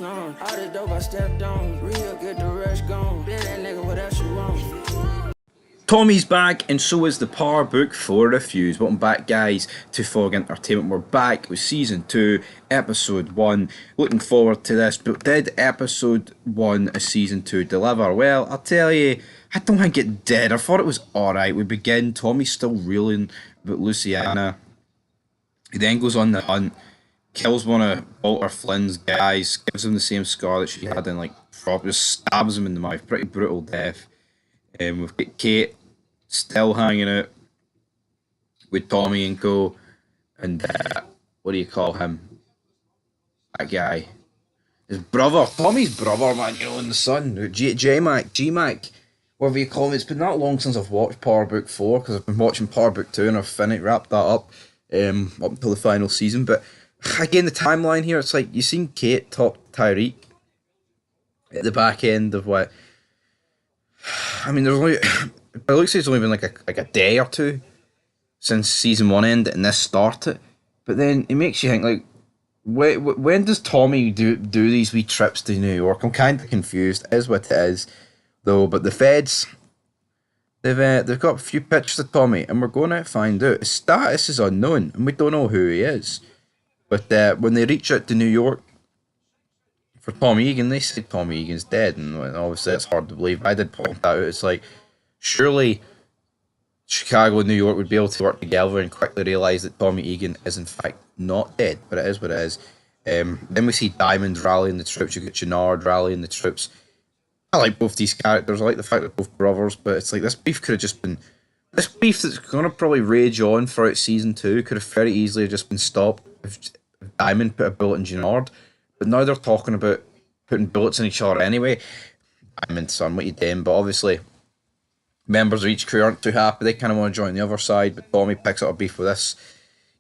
flowing. All the dope I stepped on. Real get the rush gone. Been that nigga, what else you want? Tommy's back, and so is the Power Book 4 reviews. Welcome back, guys, to Fog Entertainment. We're back with Season 2, Episode 1. Looking forward to this, but did Episode 1 of Season 2 deliver? Well, I'll tell you, I don't think it did. I thought it was alright. We begin, Tommy's still reeling about Luciana. He then goes on the hunt, kills one of Walter Flynn's guys, gives him the same scar that she had, and just stabs him in the mouth. Pretty brutal death. We've got Kate still hanging out with Tommy and co. And what do you call him? That guy. His brother. Tommy's brother, man, in the sun. G-Mac, whatever you call him. It's been that long since I've watched Power Book 4, because I've been watching Power Book 2 and I've wrapped that up until the final season. But again, the timeline here, it's like you've seen Kate talk to Tyreek at the back end of what. I mean, there's only. It looks like it's only been like a day or two since season 1 ended and this started. But then it makes you think, like, when does Tommy do these wee trips to New York? I'm kind of confused. It is what it is, though. But the feds, they've got a few pictures of Tommy, and we're going to find out. His status is unknown, and we don't know who he is. But when they reach out to New York for Tommy Egan, they say Tommy Egan's dead, and obviously it's hard to believe. I did point that out. It's like, surely Chicago and New York would be able to work together and quickly realise that Tommy Egan is in fact not dead, but it is what it is. Then we see Diamond rallying the troops, you get Gennard rallying the troops. I like both these characters, I like the fact that they're both brothers, but it's like this beef could have just been... This beef that's going to probably rage on throughout Season 2 could have very easily just been stopped if Diamond put a bullet in Gennard. But now they're talking about putting bullets in each other anyway. Diamond, son, what you doing? But obviously, members of each crew aren't too happy. They kind of want to join the other side, but Tommy picks up a beef with this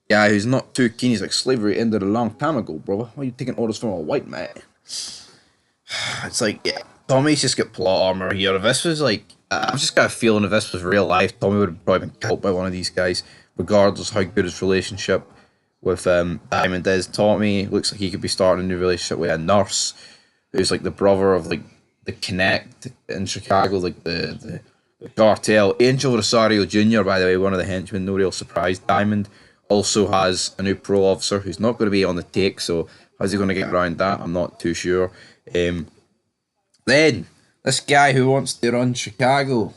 guy who's not too keen. He's like, slavery ended a long time ago, brother. Why are you taking orders from a white man? It's like, yeah, Tommy's just got plot armor here. If this was like, I've just got a feeling if this was real life, Tommy would have probably been killed by one of these guys, regardless of how good his relationship with Diamond is. Tommy looks like he could be starting a new relationship with a nurse who's like the brother of like the Connect in Chicago, like the cartel. Angel Rosario Jr., by the way, one of the henchmen, no real surprise. Diamond also has a new parole officer who's not going to be on the take, so how's he going to get around that? I'm not too sure. Then this guy who wants to run Chicago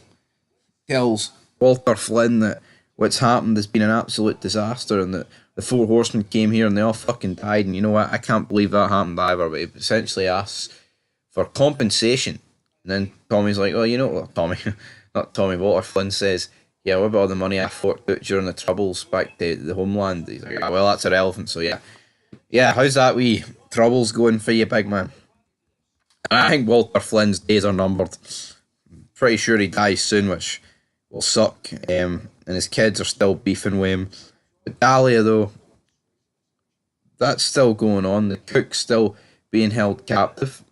tells Walter Flynn that what's happened has been an absolute disaster and that the 4 horsemen came here and they all fucking died, and you know what, I can't believe that happened either, but he essentially asks for compensation. And then Tommy's like, oh, you know what, Tommy, not Tommy, Walter Flynn says, yeah, what about all the money I forked out during the Troubles back to the homeland? He's like, well, that's irrelevant, so yeah. Yeah, how's that wee Troubles going for you, big man? And I think Walter Flynn's days are numbered. Pretty sure he dies soon, which will suck, and his kids are still beefing with him. But Dahlia, though, that's still going on. The cook's still being held captive.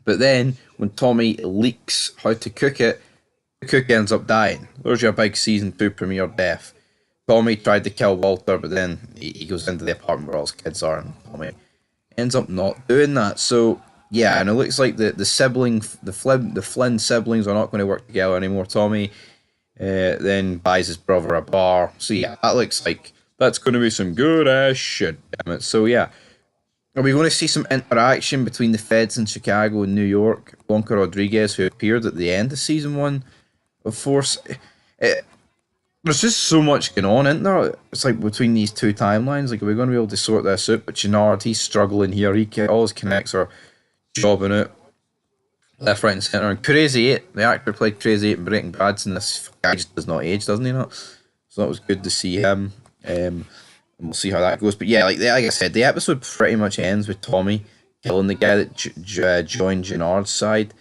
But then, when Tommy leaks how to cook it, the cook ends up dying. There's your big Season 2 premiere death. Tommy tried to kill Walter, but then he goes into the apartment where all his kids are, and Tommy ends up not doing that. So, yeah, and it looks like the Flynn siblings are not going to work together anymore. Tommy then buys his brother a bar. So yeah, that looks like that's going to be some good ass shit, damn it. So yeah, are we going to see some interaction between the feds in Chicago and New York? Blanca Rodriguez, who appeared at the end of Season 1 of Force. There's just so much going on, isn't there? It's like between these two timelines, like, are we going to be able to sort this out? But Gennard, he's struggling here. All his connects are jobbing it left, right, and centre. And Crazy 8, the actor who played Crazy 8 in Breaking Bad, and this guy just does not age, doesn't he? Not? So that was good to see him. And we'll see how that goes. But yeah, like I said, the episode pretty much ends with Tommy killing the guy that joined Gennard's side.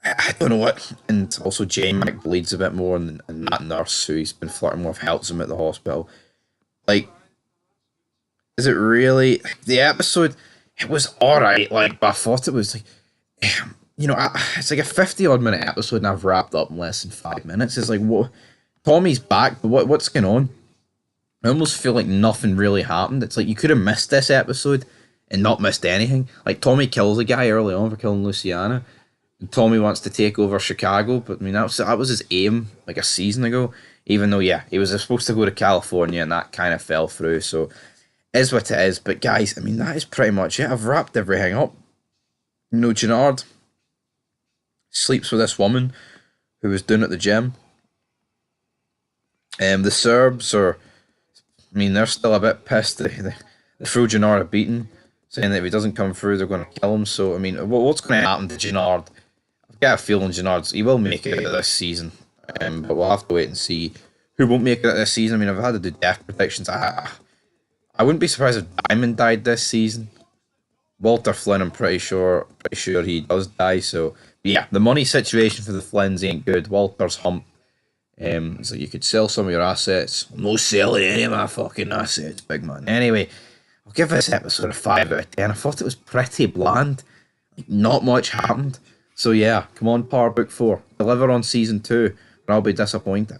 I don't know what. And also Jane Mac bleeds a bit more, and that nurse who he's been flirting with helps him at the hospital. Like, is it really... The episode, it was alright, like, but I thought it was like... You know, it's like a 50-odd minute episode and I've wrapped up in less than 5 minutes. It's like, what? Tommy's back, but what's going on? I almost feel like nothing really happened. It's like you could have missed this episode and not missed anything. Like Tommy kills a guy early on for killing Luciana, and Tommy wants to take over Chicago, but I mean that was his aim like a season ago. Even though yeah, he was supposed to go to California, and that kind of fell through. So is what it is. But guys, I mean that is pretty much it. I've wrapped everything up. You know, Gennard sleeps with this woman who was doing at the gym. The Serbs are, I mean, they're still a bit pissed. They threw Gennard a beating, saying that if he doesn't come through, they're going to kill him. So, I mean, what's going to happen to Gennard? I've got a feeling he will make it this season. But we'll have to wait and see who won't make it this season. I mean, I've had to do death predictions. I wouldn't be surprised if Diamond died this season. Walter Flynn, I'm pretty sure he does die. So yeah, the money situation for the Flynns ain't good. Walter's hump. So you could sell some of your assets. I'm not selling any of my fucking assets, big man. Anyway, I'll give this episode a 5 out of 10. I thought it was pretty bland. Like, not much happened. So yeah, come on, Power Book 4. Deliver on Season 2, or I'll be disappointed.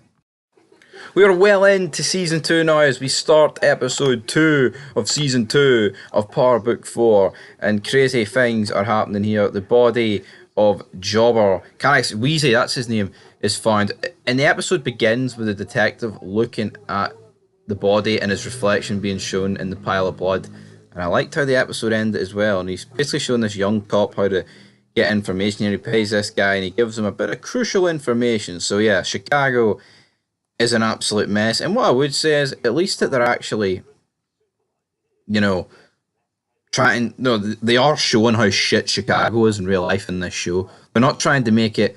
We are well into Season 2 now as we start Episode 2 of Season 2 of Power Book 4. And crazy things are happening here. The body of Jobber, Weezy, that's his name, is found. And the episode begins with the detective looking at the body and his reflection being shown in the pile of blood. And I liked how the episode ended as well. And he's basically showing this young cop how to get information here. He pays this guy and he gives him a bit of crucial information. So yeah, Chicago is an absolute mess. And what I would say is, at least that they're actually, you know, they are showing how shit Chicago is in real life in this show. They're not trying to make it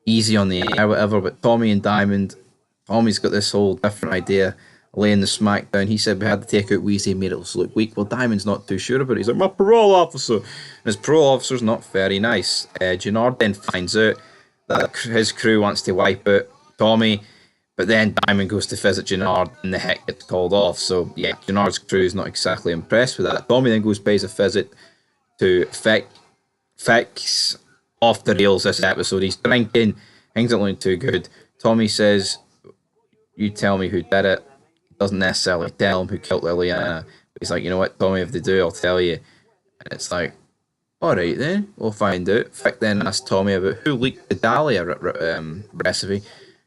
easy on the air or whatever, but Tommy's got this whole different idea, laying the smack down. He said we had to take out Weezy and made it look weak. Well, Diamond's not too sure about it. He's like, my parole officer. And his parole officer's not very nice. Gennard then finds out that his crew wants to wipe out Tommy, but then Diamond goes to visit Gennard and the heck gets called off. So yeah, Gennard's crew is not exactly impressed with that. Tommy then pays a visit to Fix off the rails this episode. He's drinking, things aren't looking too good. Tommy says, you tell me who did it. He doesn't necessarily tell him who killed Liliana. But he's like, you know what, Tommy, if they do, I'll tell you. And it's like, alright then, we'll find out. Fick then asks Tommy about who leaked the Dahlia recipe.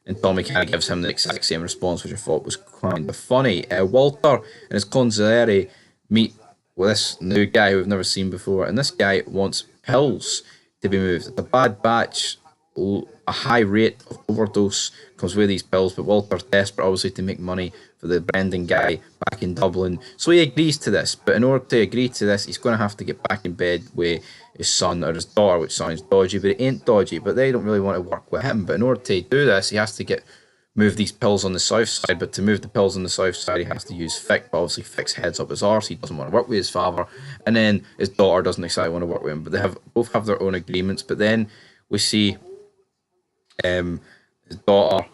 And Tommy kind of gives him the exact same response, which I thought was kind of funny. Walter and his consigliere meet with this new guy who we've never seen before, and this guy wants pills to be moved. The bad batch, a high rate of overdose comes with these pills, but Walter's desperate, obviously, to make money for the Brendan guy back in Dublin. So he agrees to this, but in order to agree to this, he's going to have to get back in bed with his son or his daughter, which sounds dodgy, but it ain't dodgy. But they don't really want to work with him. But in order to do this, he has to move these pills on the south side. But to move the pills on the south side, he has to use Fick. But obviously, Fick's heads up his arse. He doesn't want to work with his father, and then his daughter doesn't exactly want to work with him. But they both have their own agreements. But then we see his daughter,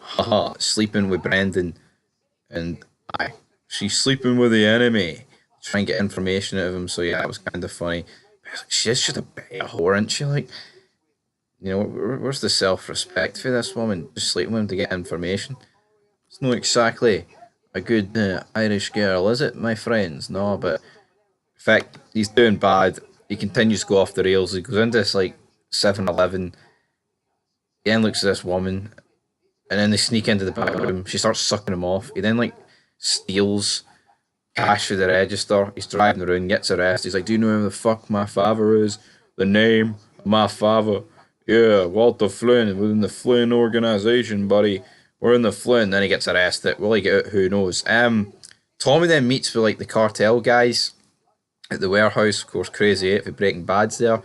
sleeping with Brendan, and she's sleeping with the enemy, trying to get information out of him. So yeah, it was kind of funny. She's just a bit of a whore, isn't she? Like, you know, where's the self-respect for this woman? Just sleeping with him to get information. It's not exactly a good Irish girl, is it, my friends? No, but in fact, he's doing bad. He continues to go off the rails. He goes into this, like, 7-Eleven. He then looks at this woman, and then they sneak into the back room. She starts sucking him off. He then, like, steals cash for the register. He's driving around, gets arrested. He's like, do you know who the fuck my father is? The name of my father? Yeah, Walter Flynn, within the Flynn organization, buddy. We're in the Flynn. Then he gets arrested. Will he get out? Who knows? Tommy then meets with like the cartel guys at the warehouse. Of course, Crazy 8 for Breaking Bad's there.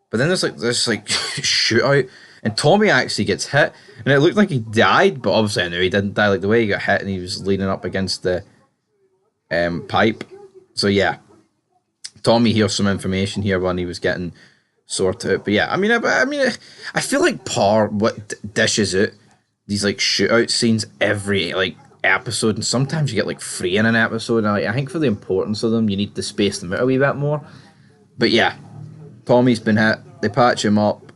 But then there's this shootout, and Tommy actually gets hit, and it looked like he died, but obviously I knew he didn't die. Like the way he got hit, and he was leaning up against the pipe. So yeah, Tommy hears some information here when he was getting sorted out. But yeah, I mean, I feel like what dishes out these like shootout scenes every like episode, and sometimes you get like 3 in an episode. And I think for the importance of them, you need to space them out a wee bit more. But yeah, Tommy's been hit. They patch him up.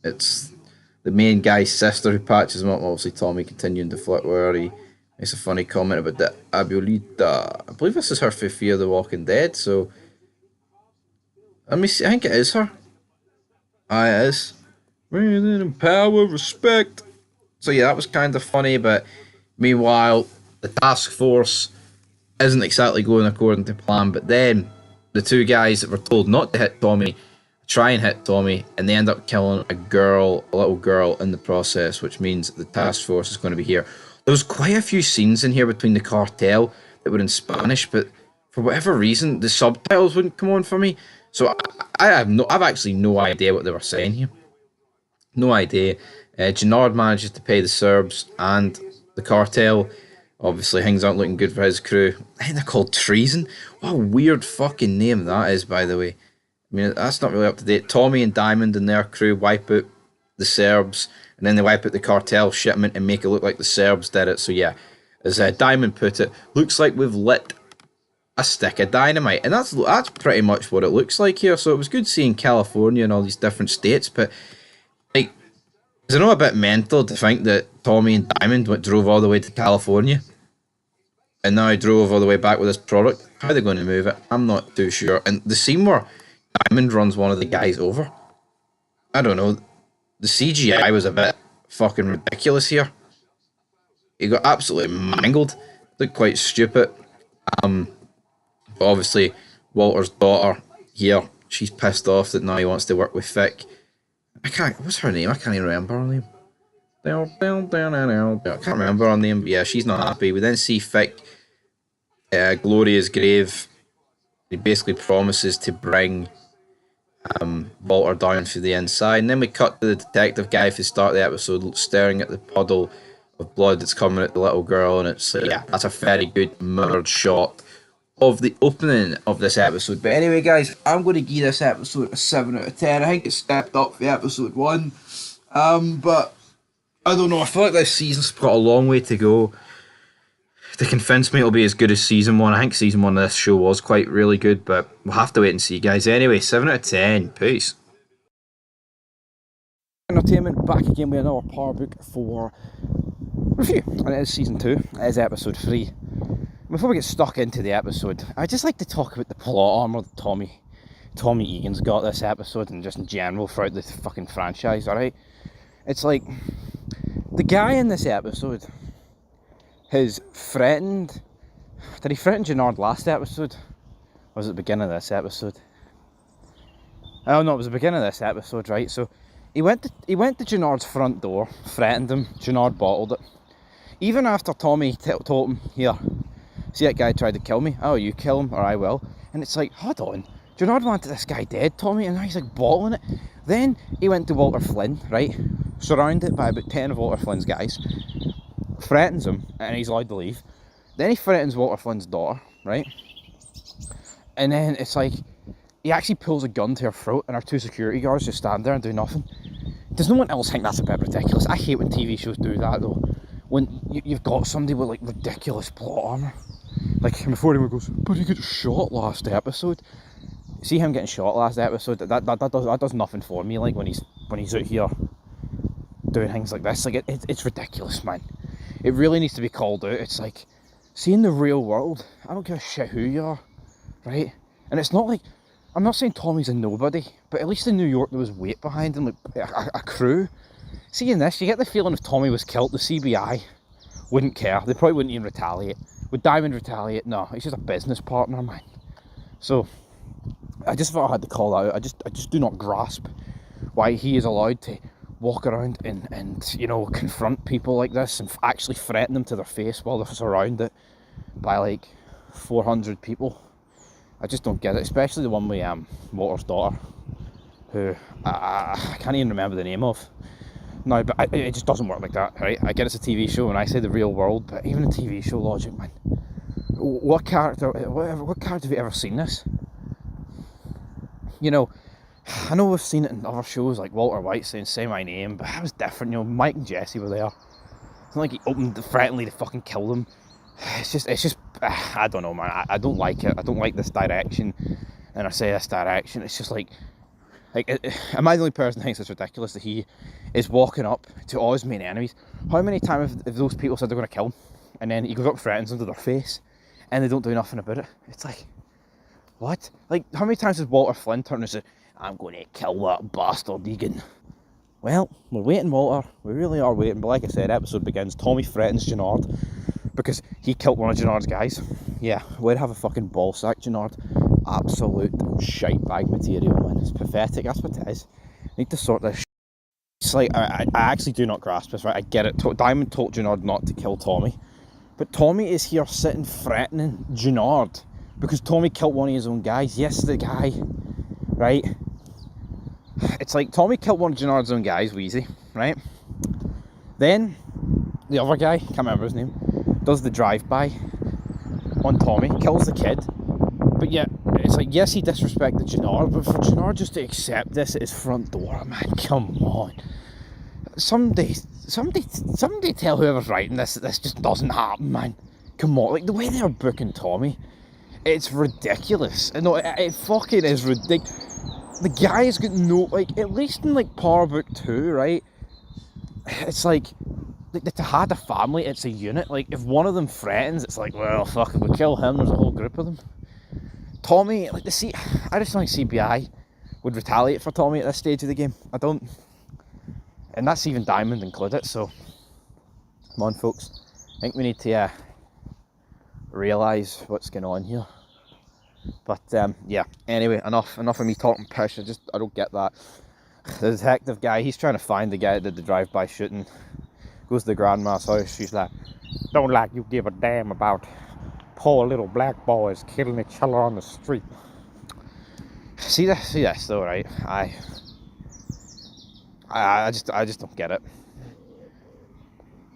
It's the main guy's sister who patches him up. Obviously, Tommy continuing to flirt with her. He makes a funny comment about the Abuelita. I believe this is her for Fear the Walking Dead. So Let me see. I think it is her. Ah, it is. Breathing power, respect. So yeah, that was kind of funny, but meanwhile, the task force isn't exactly going according to plan. But then the two guys that were told not to hit Tommy try and hit Tommy, and they end up killing a little girl in the process, which means the task force is going to be here. There was quite a few scenes in here between the cartel that were in Spanish, but for whatever reason, the subtitles wouldn't come on for me. So I've actually no idea what they were saying here. No idea. Gennard manages to pay the Serbs and the cartel. Obviously, things aren't looking good for his crew. I think they're called Treason. What a weird fucking name that is, by the way. I mean, that's not really up to date. Tommy and Diamond and their crew wipe out the Serbs, and then they wipe out the cartel shipment and make it look like the Serbs did it. So yeah, as Diamond put it, looks like we've lit a stick of dynamite, and that's pretty much what it looks like here. So it was good seeing California and all these different states, but like, is it not a bit mental to think that Tommy and Diamond drove all the way to California and now drove all the way back with this product? How are they going to move it? I'm not too sure. And the scene where Diamond runs one of the guys over, I don't know. The CGI was a bit fucking ridiculous here. He got absolutely mangled. Looked quite stupid. But obviously, Walter's daughter here, she's pissed off that now he wants to work with Vic. What's her name? I can't even remember her name. I can't remember her name, but yeah, she's not happy. We then see Vic, Gloria's grave. He basically promises to bring Walter down through the inside. And then we cut to the detective guy for the start of the episode staring at the puddle of blood that's coming at the little girl, and it's yeah, that's a very good mirrored shot of the opening of this episode. But anyway, guys, I'm going to give this episode a 7 out of 10. I think it stepped up for episode 1. But I don't know, I feel like this season's got a long way to go to convince me it'll be as good as season 1. I think season 1 of this show was quite really good, but we'll have to wait and see, guys. Anyway, 7 out of 10. Peace. Entertainment, back again with another Power Book 4 review. And it is season 2. It is episode 3. Before we get stuck into the episode, I'd just like to talk about the plot armor that Tommy Egan's got this episode, and just in general throughout the fucking franchise, alright? It's like, the guy in this episode has threatened... Did he threaten Gennard last episode? Or was it the beginning of this episode? Oh no, it was the beginning of this episode, right? So, he went to Gennard's front door, threatened him, Gennard bottled it. Even after Tommy told him, here, see that guy tried to kill me? Oh, you kill him or I will. And it's like, hold on. Gennard wanted this guy dead, Tommy, and now he's like bottling it. Then he went to Walter Flynn, right? Surrounded by about 10 of Walter Flynn's guys. Threatens him, and he's allowed to leave. Then he threatens Walter Flynn's daughter, right? And then it's like, he actually pulls a gun to her throat, and our 2 security guards just stand there and do nothing. Does no one else think that's a bit ridiculous? I hate when TV shows do that, though. When you've got somebody with like ridiculous plot armor. Like before he goes, but he got shot last episode. See him getting shot last episode, that does nothing for me. Like when he's out here doing things like this, like it's ridiculous, man. It really needs to be called out. It's like, see, in the real world, I don't give a shit who you are, right? And it's not like, I'm not saying Tommy's a nobody, but at least in New York there was weight behind him, like a crew. See, in this, you get the feeling if Tommy was killed, the CBI wouldn't care. They probably wouldn't even retaliate. Would Diamond retaliate? No, he's just a business partner, man. So, I just thought I had to call that out. I just do not grasp why he is allowed to walk around and you know, confront people like this and actually threaten them to their face while they're surrounded by like 400 people. I just don't get it, especially the one with Walter's daughter, who I can't even remember the name of. No, but it just doesn't work like that, right? I get it's a TV show and I say the real world, but even in TV show logic, man. What character have you ever seen this? You know, I know we've seen it in other shows like Walter White saying, say my name, but that was different, you know, Mike and Jesse were there. It's not like he opened threateningly to fucking kill them. It's just, I don't know, man, I don't like it. I don't like this direction, and I say this direction, it's just like, am I the only person who thinks it's ridiculous that he is walking up to all his main enemies? How many times have those people said they're going to kill him, and then he goes up and threatens them to their face, and they don't do nothing about it? It's like, What? Like, how many times has Walter Flynn turned and said, I'm going to kill that bastard Egan? Well, we're waiting, Walter. We really are waiting. But like I said, episode begins. Tommy threatens Gennard because he killed one of Gennard's guys. Yeah, we'd have a fucking ball sack, Gennard. Absolute shite bag material, man. It's pathetic. That's what it is. Need to sort this. It's like, I actually do not grasp this, right? I get it. Diamond told Gennard not to kill Tommy. But Tommy is here sitting threatening Gennard because Tommy killed one of his own guys. Yes, the guy, right? It's like Tommy killed one of Gennard's own guys, Wheezy, right? Then the other guy, can't remember his name, does the drive-by on Tommy, kills the kid. But yet, it's like, yes, he disrespected Gennard, but for Gennard just to accept this at his front door, man, come on. Somebody tell whoever's writing this that this just doesn't happen, man. Come on, like the way they're booking Tommy, it's ridiculous. No, it fucking is ridiculous. The guy's got no, like, at least in like Power Book 2, right? It's like to had a family, it's a unit. Like, if one of them threatens, it's like, well, fuck, if we kill him, there's a whole group of them. Tommy, like, I just don't think CBI would retaliate for Tommy at this stage of the game. I don't. And that's even Diamond included, so come on, folks. I think we need to realise what's going on here. But yeah, anyway, enough of me talking pish. I don't get that. The detective guy, he's trying to find the guy that did the drive-by shooting. Goes to the grandma's house. She's like, don't like you give a damn about poor little black boys killing each other on the street. See this though, right? I just don't get it.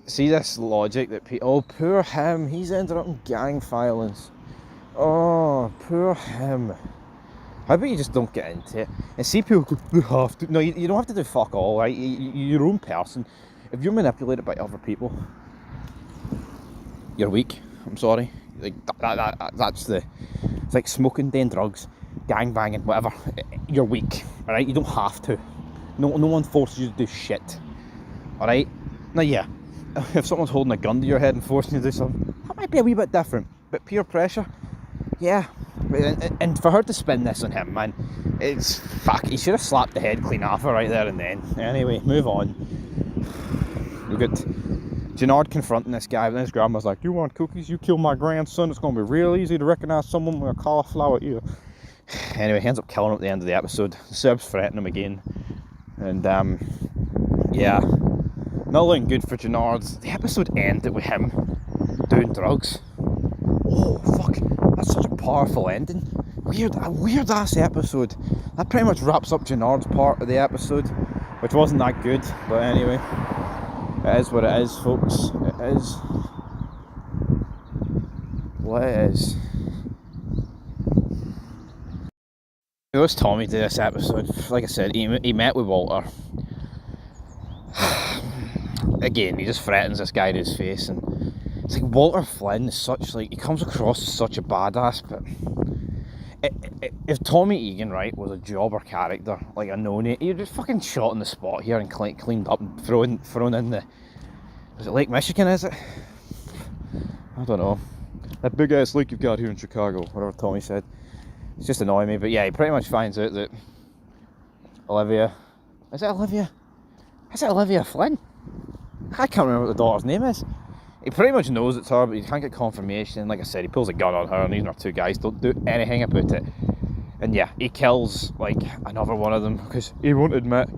See this logic that oh, poor him, he's ended up in gang violence. Oh, poor him. How about you just don't get into it? And see people go, you have to. No, you don't have to do fuck all, right? You're your own person. If you're manipulated by other people, you're weak. I'm sorry. Like that's it's like smoking, doing drugs, gang banging, whatever. You're weak, alright? You don't have to. No one forces you to do shit. Alright? Now yeah, if someone's holding a gun to your head and forcing you to do something, that might be a wee bit different. But peer pressure, yeah. And for her to spin this on him, man, it's fuck. He should have slapped the head clean off her right there and then. Anyway, move on. We've got Gennard confronting this guy, and his grandma's like, you want cookies? You killed my grandson. It's going to be real easy to recognise someone with a cauliflower ear. Anyway, he ends up killing him at the end of the episode. The Serbs threaten him again. And, yeah. Not looking good for Gennard. The episode ended with him doing drugs. Oh, fuck. That's such a powerful ending. A weird ass episode. That pretty much wraps up Gennard's part of the episode, which wasn't that good. But anyway, it is what it is, folks. It is what it is. It was Tommy to this episode. Like I said, he met with Walter. Again, he just threatens this guy to his face, and it's like Walter Flynn is such, like, he comes across as such a badass, but if Tommy Egan, right, was a jobber character, like a no-name, he'd just fucking shot on the spot here and cleaned up and thrown in the, is it Lake Michigan, is it? I don't know. That big ass lake you've got here in Chicago, whatever Tommy said. It's just annoying me, but yeah, he pretty much finds out that Olivia Flynn? I can't remember what the daughter's name is. He pretty much knows it's her, but he can't get confirmation. Like I said, he pulls a gun on her, and these are two guys don't do anything about it. And yeah, he kills like another one of them because he won't admit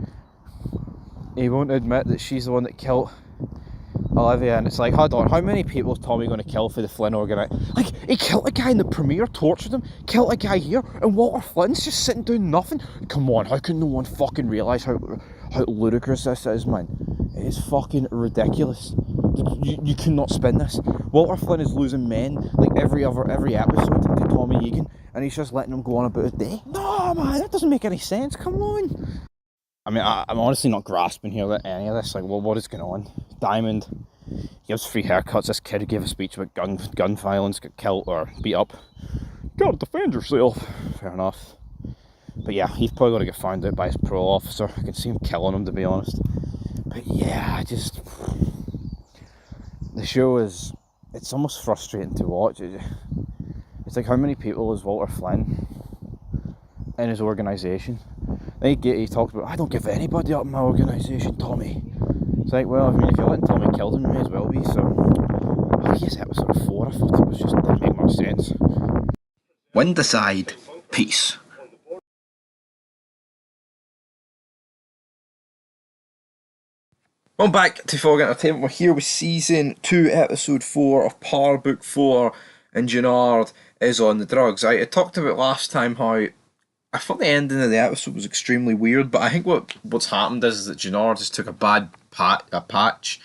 that she's the one that killed Olivia. And it's like, hold on, how many people is Tommy going to kill for the Flynn organization? Like, he killed a guy in the premiere, tortured him, killed a guy here, and Walter Flynn's just sitting doing nothing. Come on, how can no one fucking realise how ludicrous this is, man? It is fucking ridiculous. You cannot spin this. Walter Flynn is losing men like every episode to Tommy Egan, and he's just letting them go on about a day. No, man, that doesn't make any sense. Come on. I mean, I'm honestly not grasping here at any of this. Like, well, what is going on? Diamond gives free haircuts. This kid who gave a speech about gun violence got killed or beat up. You gotta defend yourself. Fair enough. But yeah, he's probably going to get found out by his parole officer. I can see him killing him, to be honest. But yeah, the show it's almost frustrating to watch. It's like, how many people is Walter Flynn in his organisation. Then he talks about, I don't give anybody up in my organisation, Tommy. It's like, well, I mean, if you're letting Tommy kill them, you may as well be. So, I guess episode 4, I thought it was just, didn't make much sense. Wind aside, peace. Welcome back to Fog Entertainment. We're here with Season 2, Episode 4 of Power Book 4, and Gennard is on the drugs. I talked about last time how I thought the ending of the episode was extremely weird, but I think what's happened is that Gennard just took a bad batch,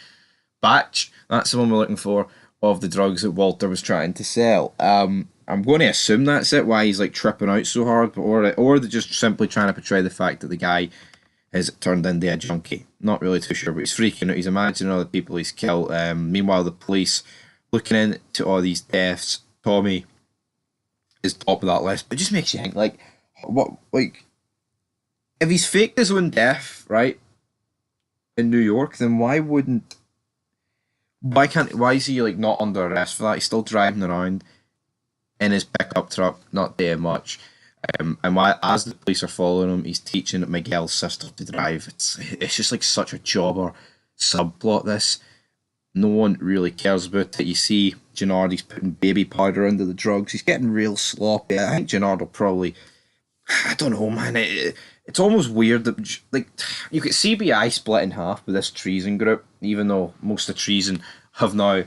that's the one we're looking for, of the drugs that Walter was trying to sell. I'm going to assume that's it, why he's like tripping out so hard, or they're just simply trying to portray the fact that the guy has turned into a junkie. Not really too sure, but he's freaking out. He's imagining all the people he's killed. Meanwhile, the police looking into all these deaths. Tommy is top of that list. But it just makes you think, like, if he's faked his own death, right, in New York, then why is he like not under arrest for that? He's still driving around in his pickup truck, not doing much. And why, as the police are following him, he's teaching Miguel's sister to drive. It's just like such a jobber subplot. This, no one really cares about it. You see Gennard, he's putting baby powder into the drugs. He's getting real sloppy. I think Gennard will probably, I don't know, man. It's almost weird that, like, you get CBI split in half with this treason group, even though most of treason have now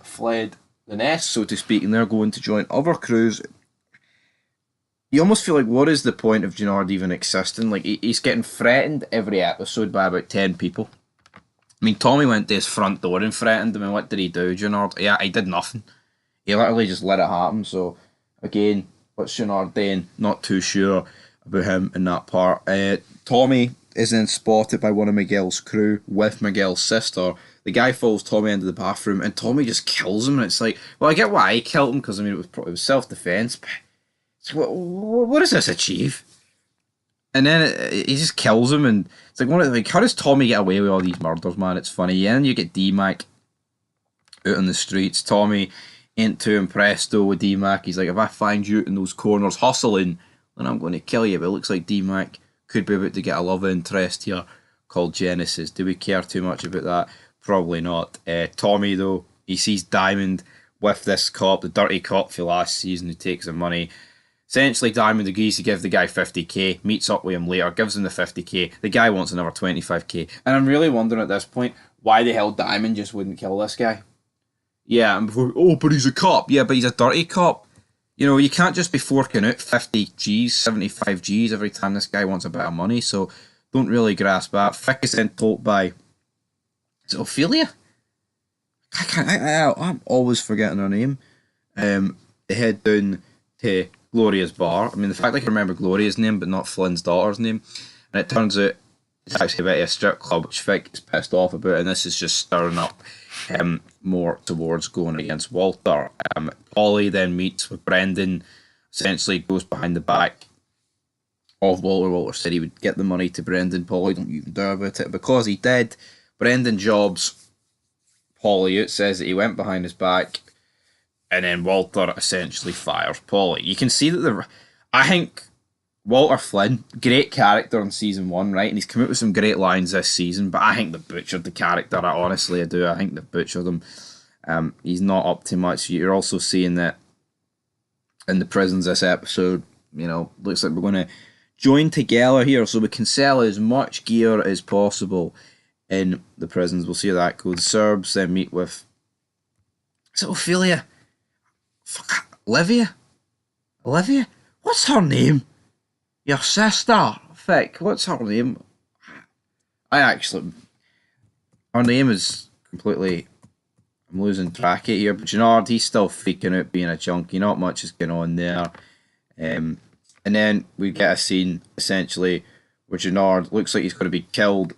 fled the nest, so to speak, and they're going to join other crews. You almost feel like, what is the point of Gennard even existing? Like, he's getting threatened every episode by about 10 people. I mean, Tommy went to his front door and threatened him, and what did he do, Gennard? Yeah, he did nothing. He literally just let it happen. So, again, what's Gennard doing? Not too sure about him in that part. Tommy is then spotted by one of Miguel's crew with Miguel's sister. The guy follows Tommy into the bathroom, and Tommy just kills him, and it's like, well, I get why he killed him, because, I mean, it was self-defense, but what does this achieve? And then he just kills him, and it's like, how does Tommy get away with all these murders, man? It's funny. Yeah, and you get D-Mac out on the streets. Tommy ain't too impressed though with D-Mac. He's like, if I find you in those corners hustling, then I'm going to kill you. But it looks like D-Mac could be about to get a love interest here called Genesis. Do we care too much about that? Probably not. Tommy though, he sees Diamond with this cop, the dirty cop for last season, who takes the money. Essentially, Diamond agrees to give the guy 50k, meets up with him later, gives him the 50k. The guy wants another 25k. And I'm really wondering at this point, why the hell Diamond just wouldn't kill this guy. Yeah, and before, oh, but he's a cop. Yeah, but he's a dirty cop. You know, you can't just be forking out 50 Gs, 75 Gs every time this guy wants a bit of money, so don't really grasp that. Fick is then told by, is it Ophelia? I'm always forgetting her name. They head down to Gloria's bar. I mean, the fact I can remember Gloria's name, but not Flynn's daughter's name. And it turns out it's actually a bit of a strip club, which Vic is pissed off about, and this is just stirring up more towards going against Walter. Polly then meets with Brendan, essentially goes behind the back of Walter. Walter said he would get the money to Brendan. Polly don't even dare about it. Because he did, Brendan jobs Polly out, says that he went behind his back, and then Walter essentially fires Polly. You can see that I think Walter Flynn, great character in season 1, right? And he's come out with some great lines this season, but I think they butchered the character. I do. I think they butchered him. He's not up to much. You're also seeing that in the prisons this episode, you know, looks like we're going to join together here so we can sell as much gear as possible in the prisons. We'll see how that goes. The Serbs then meet with, is it Ophelia? Fuck, Olivia? What's her name? Your sister? Vic, what's her name? Her name is completely, I'm losing track of it here, but Gennard, he's still freaking out being a junkie. Not much is going on there. And then we get a scene, essentially, where Gennard looks like he's going to be killed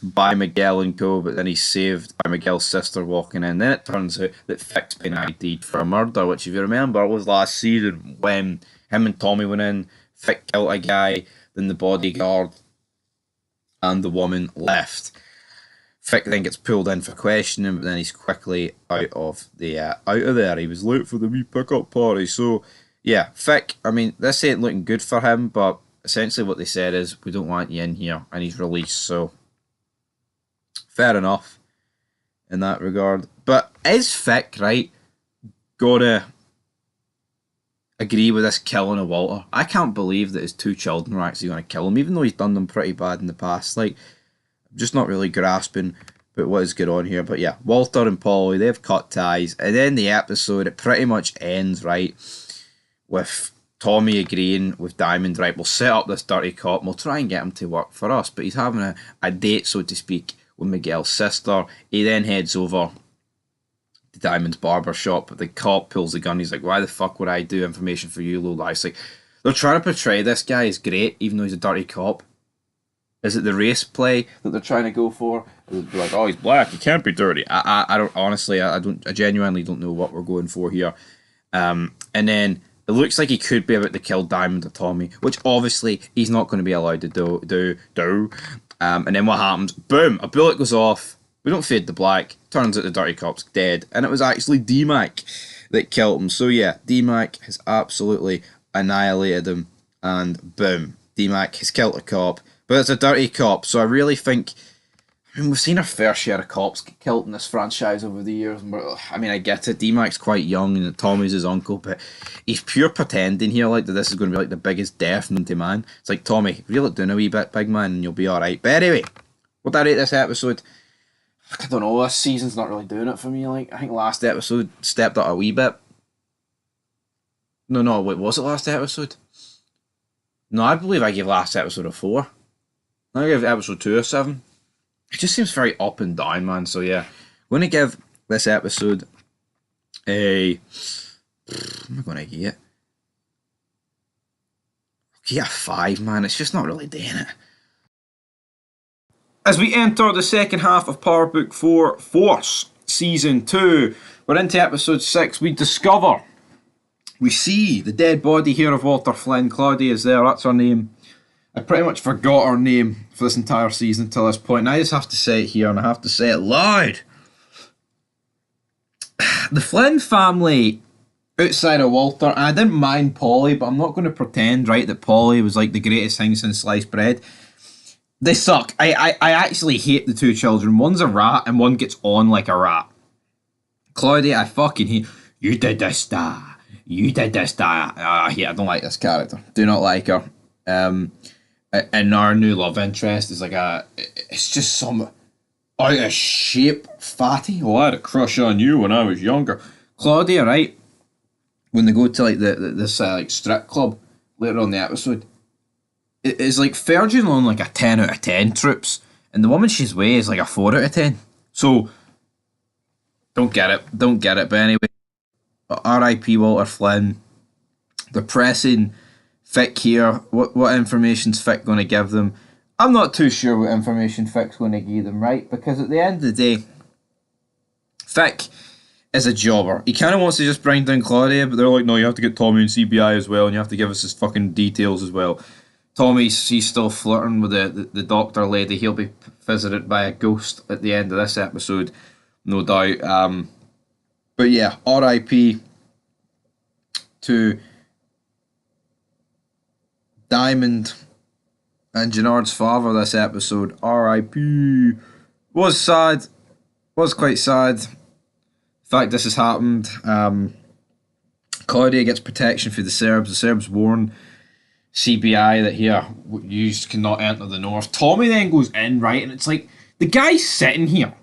by Miguel and co, but then he's saved by Miguel's sister walking in. Then it turns out that Vic's been ID'd for a murder, which, if you remember, was last season when him and Tommy went in. Vic killed a guy, then the bodyguard and the woman left. Vic then gets pulled in for questioning, but then he's quickly out of there. He was late for the wee pick-up party, so Yeah, Fick, I mean, this ain't looking good for him, but essentially what they said is, we don't want you in here, and he's released, so fair enough in that regard. But is Fick, right, gonna agree with this killing of Walter? I can't believe that his two children are actually going to kill him, even though he's done them pretty bad in the past. Like, I'm just not really grasping but what is going on here. But yeah, Walter and Polly, they've cut ties, and then the episode, it pretty much ends, right, with Tommy agreeing with Diamond, right, we'll set up this dirty cop and we'll try and get him to work for us. But he's having a date, so to speak, with Miguel's sister. He then heads over to Diamond's barber shop, but the cop pulls the gun. He's like, why the fuck would I do information for you, low life? Like, they're trying to portray this guy as great, even though he's a dirty cop. Is it the race play that they're trying to go for? Is it like, oh, he's black, he can't be dirty? I don't, honestly, I genuinely don't know what we're going for here. And then it looks like he could be about to kill Diamond or Tommy, which obviously he's not going to be allowed to do. And then what happens? Boom! A bullet goes off. We don't fade to black. Turns out the dirty cop's dead, and it was actually D-Mac that killed him. So yeah, D-Mac has absolutely annihilated him, and boom, D-Mac has killed a cop. But it's a dirty cop, so I really think, I mean, we've seen our fair share of cops get killed in this franchise over the years. I mean, I get it. D-Mac's quite young and Tommy's his uncle, but he's pure pretending here like that this is going to be like the biggest death known to man. It's like, Tommy, reel it down a wee bit, big man, and you'll be alright. But anyway, what did I rate this episode? I don't know, this season's not really doing it for me. Like, I think last episode stepped up a wee bit. No, wait, was it last episode? No, I believe I gave last episode a 4. I gave episode 2 a 7. It just seems very up and down, man. So yeah, I'm going to give this episode a... What am I going to get? I'll get a 5, man. It's just not really doing it. As we enter the second half of Power Book 4 Force Season 2, we're into episode 6. We see the dead body here of Walter Flynn. Claudia is there, that's her name. I pretty much forgot her name for this entire season until this point, and I just have to say it here, and I have to say it loud. The Flynn family, outside of Walter, and I didn't mind Polly, but I'm not going to pretend, right, that Polly was like the greatest thing since sliced bread. They suck. I actually hate the two children. One's a rat, and one gets on like a rat. Claudia, I fucking hate. You did this, da. You did this, da. I don't like this character. Do not like her. And our new love interest is like it's just some out of shape fatty. Oh, I had a crush on you when I was younger. Claudia, right? When they go to like this like strip club later on in the episode, it is like verging on like a 10 out of 10 troops, and the woman she's with is like a 4 out of 10. So don't get it. But anyway, R.I.P. Walter Flynn. They're pressing Fick here. What information's Fick going to give them? I'm not too sure what information Fick's going to give them, right? Because at the end of the day, Fick is a jobber. He kind of wants to just bring down Claudia, but they're like, no, you have to get Tommy and CBI as well, and you have to give us his fucking details as well. He's still flirting with the doctor lady. He'll be visited by a ghost at the end of this episode, no doubt. But yeah, R.I.P. to Diamond and Gennard's father this episode. R.I.P. Was sad. Was quite sad. The fact this has happened. Claudia gets protection for the Serbs. The Serbs warn CBI that here, you cannot enter the north. Tommy then goes in, right, and it's like, the guy's sitting here,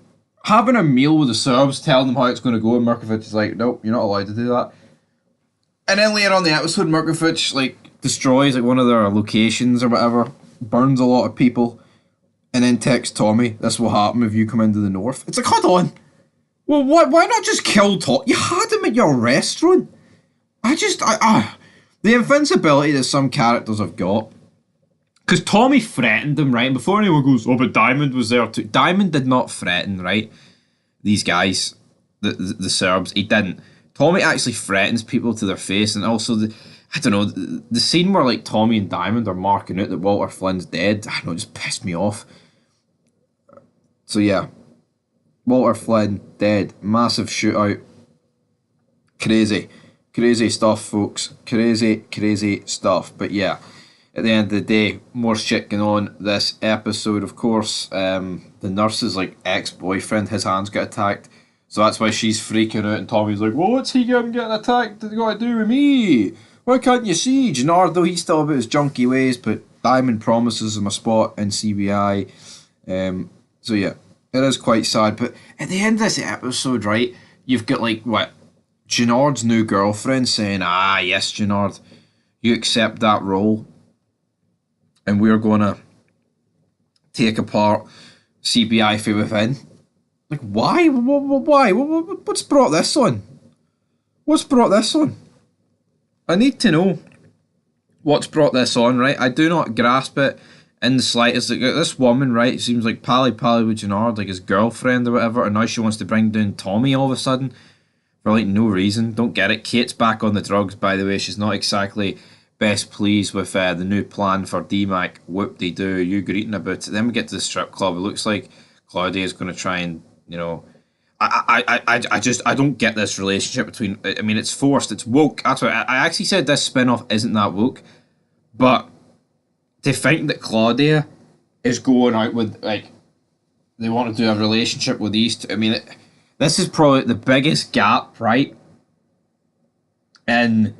having a meal with the Serbs, telling them how it's going to go, and Mirkovic is like, nope, you're not allowed to do that. And then later on the episode, Mirkovic, like, destroys, like, one of their locations or whatever, burns a lot of people, and then texts Tommy, this will happen if you come into the north. It's like, hold on. Well, why not just kill Tommy? You had him at your restaurant. The invincibility that some characters have got. Because Tommy threatened them, right? And before anyone goes, oh, but Diamond was there too. Diamond did not threaten, right? These guys, the Serbs, he didn't. Tommy actually threatens people to their face, and also, the scene where, like, Tommy and Diamond are marking out that Walter Flynn's dead, I don't know, it just pissed me off. So, yeah. Walter Flynn, dead. Massive shootout. Crazy. Crazy stuff, folks. Crazy stuff. But yeah, at the end of the day, more shit going on this episode. Of course, the nurse's like ex-boyfriend, his hands got attacked, so that's why she's freaking out. And Tommy's like, "Well, what's he getting attacked? What got to do with me? Why can't you see?" Gennard, he's still about his junky ways, but Diamond promises him a spot in CBI. So yeah, it is quite sad. But at the end of this episode, right, you've got like what? Gennard's new girlfriend saying, "Ah, yes, Gennard, you accept that role, and we're gonna take apart CBI from within." Like, why? Why? What's brought this on? What's brought this on? I need to know what's brought this on, right? I do not grasp it in the slightest. Like, this woman, right, seems like pally with Gennard, like his girlfriend or whatever, and now she wants to bring down Tommy all of a sudden. For like no reason. Don't get it. Kate's back on the drugs, by the way. She's not exactly best pleased with the new plan for DMAC. Whoop-de-doo. You greeting about it. Then we get to the strip club. It looks like Claudia's going to try and, you know... I don't get this relationship between... I mean, it's forced. It's woke. That's what I actually said this spin-off isn't that woke. But to think that Claudia is going out with, like... They want to do a relationship with these two. I mean... This is probably the biggest gap, right, in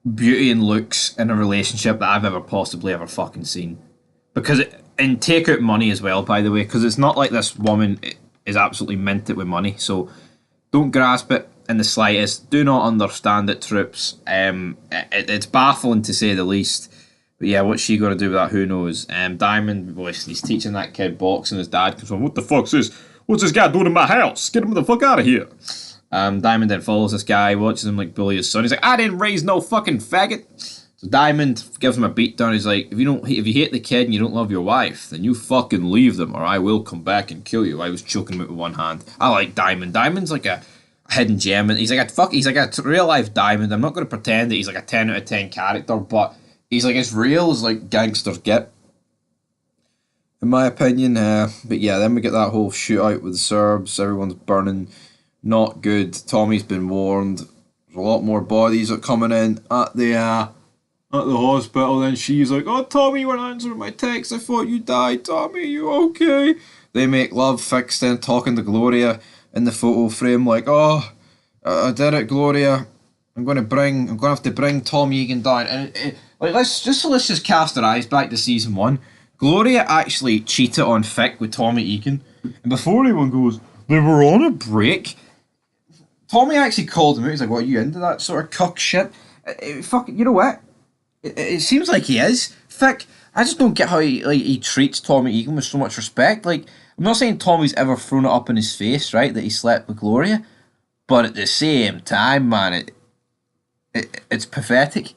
beauty and looks in a relationship that I've ever possibly ever fucking seen. Because and take out money as well, by the way, because it's not like this woman is absolutely minted with money. So don't grasp it in the slightest. Do not understand it, troops. It's baffling to say the least. But yeah, what's she going to do with that? Who knows? Diamond, boy, he's teaching that kid boxing. His dad comes from, "What the fuck's this? What's this guy doing in my house? Get him the fuck out of here." Diamond then follows this guy, watches him like bully his son. He's like, "I didn't raise no fucking faggot." So Diamond gives him a beat down. He's like, if you hate the kid and you don't love your wife, then you fucking leave them or I will come back and kill you. I was choking him out with one hand. I like Diamond. Diamond's like a hidden gem, and he's like a real life Diamond. I'm not going to pretend that he's like a 10 out of 10 character, but he's like as real as like gangsters get, in my opinion. But yeah, then we get that whole shootout with the Serbs. Everyone's burning. Not good. Tommy's been warned. There's a lot more bodies are coming in at the hospital. Then she's like, "Oh, Tommy, you weren't answering my text. I thought you died. Tommy, you okay?" They make love, fixed in, talking to Gloria in the photo frame, like, "Oh, I did it, Gloria. I'm gonna have to bring Tom Egan down." And let's just cast our eyes back to season 1. Gloria actually cheated on Fick with Tommy Egan, and before anyone goes, "They were on a break," Tommy actually called him out. He's like, "What, are you into that sort of cuck shit?" Fucking, you know what? It seems like he is. Fick, I just don't get how he treats Tommy Egan with so much respect. Like, I'm not saying Tommy's ever thrown it up in his face, right, that he slept with Gloria, but at the same time, man, it's pathetic.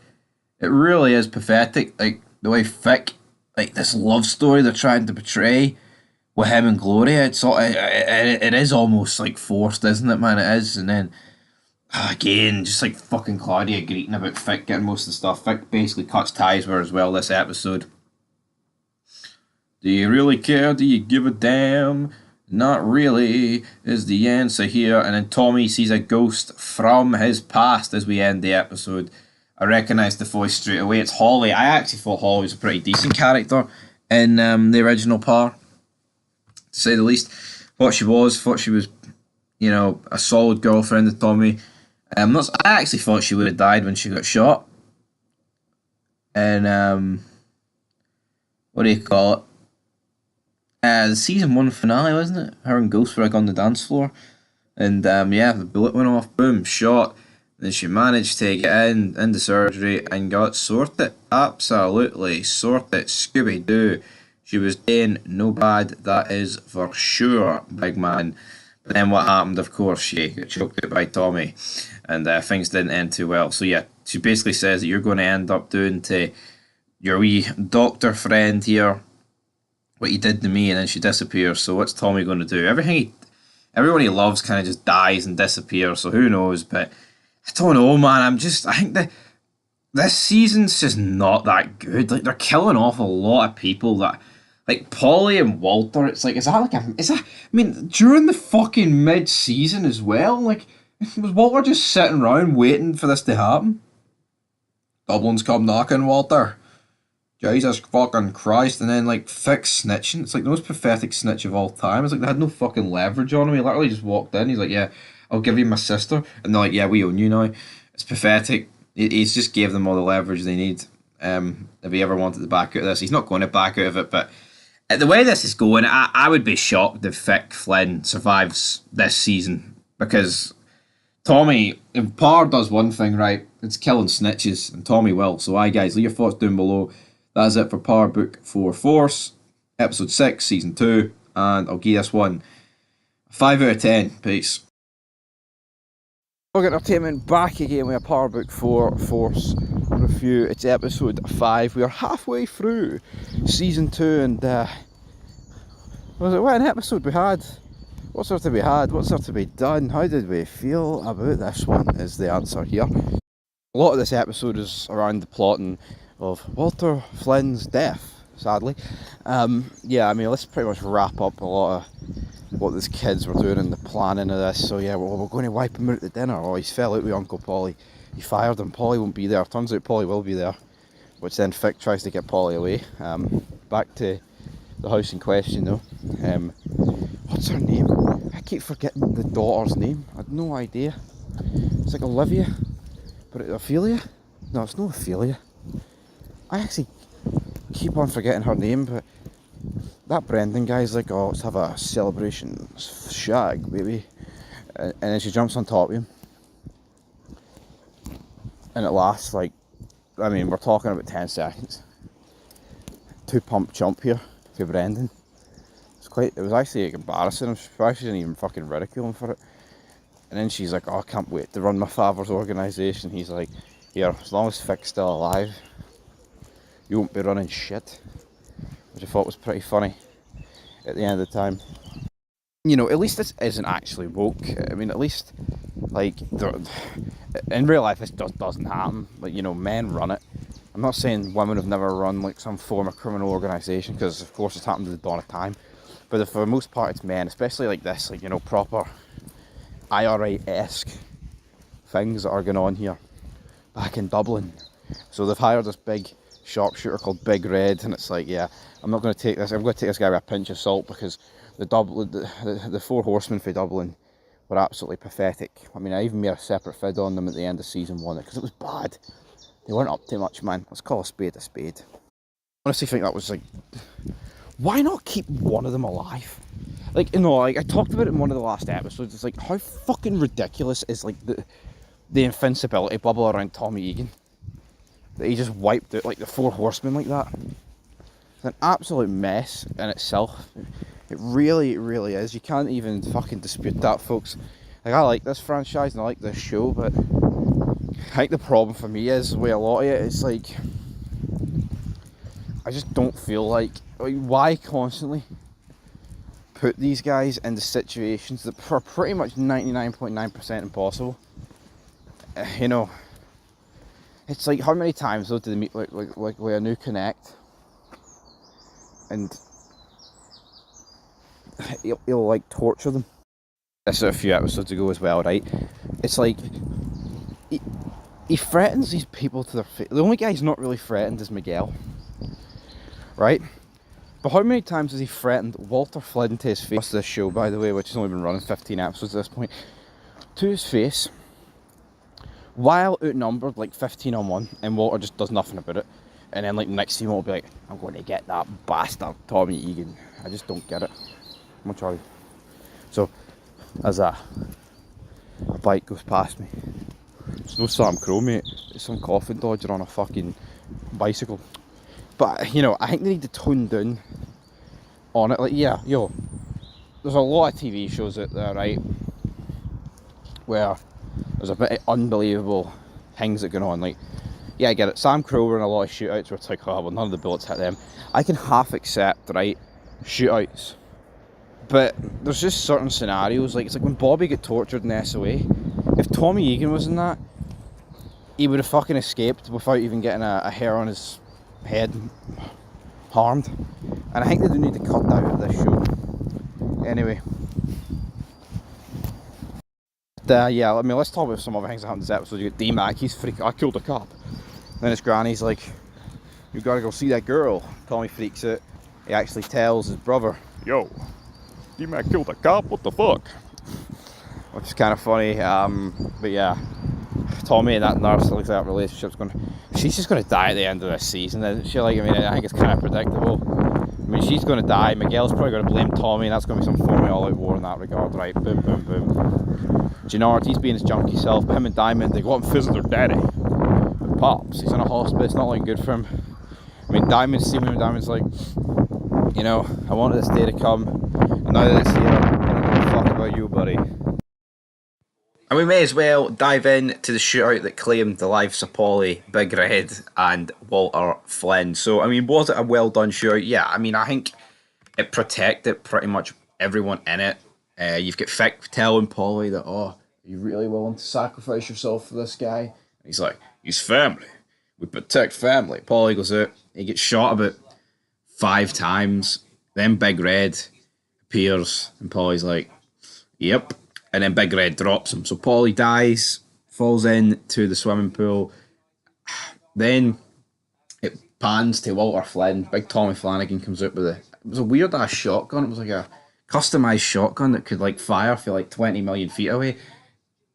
It really is pathetic. Like, the way Fick, like, this love story they're trying to portray with him and Gloria, it is almost like forced, isn't it, man? It is. And then again, just like fucking Claudia greeting about Fick getting most of the stuff. Fick basically cuts ties with her as well this episode. Do you really care? Do you give a damn? Not really is the answer here. And then Tommy sees a ghost from his past as we end the episode. I recognise the voice straight away. It's Holly. I actually thought Holly was a pretty decent character in the original Par, to say the least. Thought she was, you know, a solid girlfriend of Tommy. I actually thought she would have died when she got shot. And what do you call it? The season 1 finale, wasn't it? Her and Ghost were like on the dance floor, and yeah, the bullet went off. Boom, shot. Then she managed to get into surgery and got sorted. Absolutely sorted. Scooby Doo. She was doing no bad, that is for sure, big man. But then what happened, of course, she got choked out by Tommy, and things didn't end too well. So yeah, she basically says that you're going to end up doing to your wee doctor friend here what you did to me, and then she disappears. So what's Tommy going to do? Everyone he loves kind of just dies and disappears, so who knows? But I don't know, man. I think that this season's just not that good. Like, they're killing off a lot of people that, like Polly and Walter. It's like, I mean, during the fucking mid-season as well. Like, Was Walter just sitting around waiting for this to happen? Dublin's come knocking, Walter. Jesus fucking Christ, and then like fix snitching. It's like the most pathetic snitch of all time. It's like they had no fucking leverage on him. He literally just walked in. He's like, "Yeah, I'll give you my sister," and they're like, "Yeah, we own you now." It's pathetic. He's just gave them all the leverage they need. If he ever wanted to back out of this, he's not going to back out of it. But the way this is going, I would be shocked if Vic Flynn survives this season because Tommy, if Parr does one thing right, it's killing snitches, and Tommy will. So, aye, guys, leave your thoughts down below. That's it for Power Book 4 Force, Episode 6, Season 2, and I'll give this one a 5 out of 10. Peace. Look Entertainment back again with a Power Book 4 Force review. It's Episode 5. We are halfway through Season 2, and what an episode we had. What's there to be had? What's there to be done? How did we feel about this one is the answer here. A lot of this episode is around the plotting of Walter Flynn's death, sadly. Yeah, I mean, let's pretty much wrap up a lot of what these kids were doing and the planning of this. So yeah, we're going to wipe him out at dinner. Oh, he's fell out with Uncle Polly. He fired him. Polly won't be there. Turns out Polly will be there, which then Fick tries to get Polly away. Back to the house in question though. What's her name? I keep forgetting the daughter's name. I had no idea. It's like Olivia, but Ophelia? No, it's not Ophelia. I actually keep on forgetting her name, but that Brendan guy's like, oh, let's have a celebration shag, baby. And then she jumps on top of him. And it lasts like, I mean, we're talking about 10 seconds. 2 pump jump here for Brendan. It was actually like embarrassing. I'm surprised she didn't even fucking ridicule him for it. And then she's like, oh, I can't wait to run my father's organisation. He's like, here, as long as Fick's still alive, you won't be running shit. Which I thought was pretty funny at the end of the time. You know, at least this isn't actually woke. I mean, at least, like, in real life this doesn't happen. Like, you know, men run it. I'm not saying women have never run, like, some form of criminal organisation, because, of course, it's happened at the dawn of time. But for the most part, it's men, especially like this, like, you know, proper IRA-esque things that are going on here back in Dublin. So they've hired this big sharpshooter called Big Red, and it's like, yeah, I'm going to take this guy with a pinch of salt, because the 4 horsemen for Dublin were absolutely pathetic. I mean, I even made a separate vid on them at the end of season 1 because it was bad. They weren't up to much, man. Let's call a spade a spade. I honestly think that was like, why not keep one of them alive? Like, you know, like I talked about it in one of the last episodes. It's like, how fucking ridiculous is like the invincibility bubble around Tommy Egan? That he just wiped out like the 4 horsemen like that. It's an absolute mess in itself. It really is. You can't even fucking dispute that, folks. Like, I like this franchise and I like this show, but I think the problem for me is with a lot of it, it's like, I just don't feel like why constantly put these guys into situations that are pretty much 99.9% impossible. You know, it's like, how many times though do they meet like with a new connect, and he'll like torture them. This is a few episodes ago as well, right? It's like he threatens these people to their face. The only guy he's not really threatened is Miguel, right? But how many times has he threatened Walter Flynn to his face? What's this show, by the way, which has only been running 15 episodes at this point, to his face, while outnumbered like 15 on 1, and Walter just does nothing about it. And then like next scene will be like, I'm going to get that bastard Tommy Egan. I just don't get it. I'm sorry. So as a bike goes past me, it's no Sam Crow, mate. It's some coffin dodger on a fucking bicycle. But, you know, I think they need to tone down on it. Like, yeah, yo, there's a lot of TV shows out there, right, where there's a bit of unbelievable things that go on. Like, yeah, I get it. Sam Crow were in a lot of shootouts where it's like, oh, well, none of the bullets hit them. I can half accept, right, shootouts. But there's just certain scenarios, like, it's like when Bobby got tortured in SOA. If Tommy Egan was in that, he would have fucking escaped without even getting a hair on his head harmed. And I think they do need to cut that out of this show. Anyway, Yeah, I mean, let's talk about some other things that happened this episode. You got D-Mac, he's freaking, I killed a cop. Then his granny's like, you gotta go see that girl. Tommy freaks out. He actually tells his brother, yo, D-Mac killed a cop, what the fuck? Which is kind of funny, but yeah. Tommy and that nurse, looks like that relationship's she's just gonna die at the end of this season, isn't she? Like, I mean, I think it's kind of predictable. I mean, she's gonna die, Miguel's probably gonna blame Tommy, and that's gonna be some form of all-out war in that regard, right? Boom, boom, boom. Gennard, he's being his junkie self, but him and Diamond, they go up and visit their daddy. But Pops, he's in a hospice, not looking good for him. I mean, Diamond's seeing him, and Diamond's like, you know, I wanted this day to come, and now that it's here, I don't give a fuck about you, buddy. And we may as well dive in to the shootout that claimed the lives of Paulie, Big Red, and Walter Flynn. So, I mean, was it a well done shootout? Yeah, I mean, I think it protected pretty much everyone in it. You've got Fick telling Paulie that, oh, are you really willing to sacrifice yourself for this guy? And he's like, he's family. We protect family. Paulie goes out, he gets shot about 5 times. Then Big Red appears, and Paulie's like, yep. And then Big Red drops him. So Paulie dies, falls into the swimming pool. Then it pans to Walter Flynn. Big Tommy Flanagan comes out with it was a weird ass shotgun. It was like a customized shotgun that could like fire for like 20 million feet away.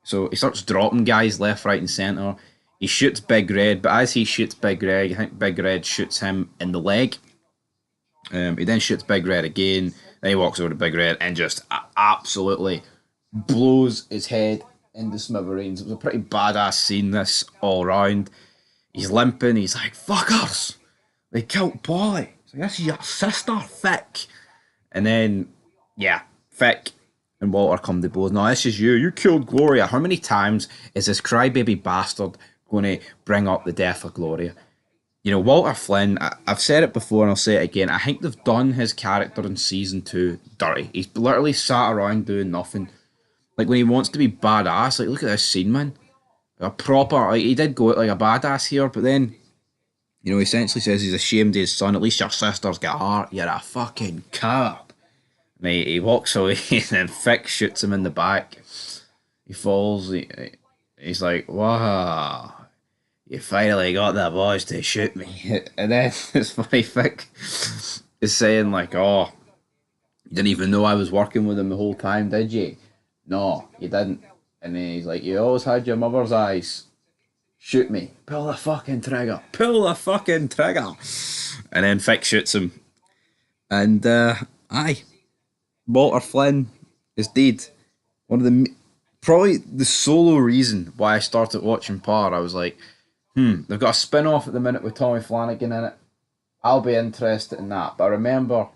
So he starts dropping guys left, right, and centre. He shoots Big Red, but as he shoots Big Red, I think Big Red shoots him in the leg. He then shoots Big Red again. Then he walks over to Big Red and just absolutely blows his head into smithereens. It was a pretty badass scene, this, all round. He's limping, he's like, fuckers! They killed Paulie. He's like, this is your sister, Fick. And then, yeah, Fick and Walter come to blows. No, this is you. You killed Gloria. How many times is this crybaby bastard going to bring up the death of Gloria? You know, Walter Flynn, I've said it before and I'll say it again. I think they've done his character in season 2 dirty. He's literally sat around doing nothing. Like, when he wants to be badass, like, look at this scene, man. A proper, like, he did go out like a badass here, but then, you know, he essentially says he's ashamed of his son. At least your sister's got heart. You're a fucking coward. And he walks away, and then Fick shoots him in the back. He falls. He's like, wow, you finally got the boys to shoot me. And then it's funny, Fick is saying, like, oh, you didn't even know I was working with him the whole time, did you? No, you didn't. And then he's like, you always had your mother's eyes. Shoot me. Pull the fucking trigger. Pull the fucking trigger. And then Fick shoots him. And, aye. Walter Flynn is dead. One of the... Probably the solo reason why I started watching Par. I was like, they've got a spin-off at the minute with Tommy Flanagan in it. I'll be interested in that. But I remember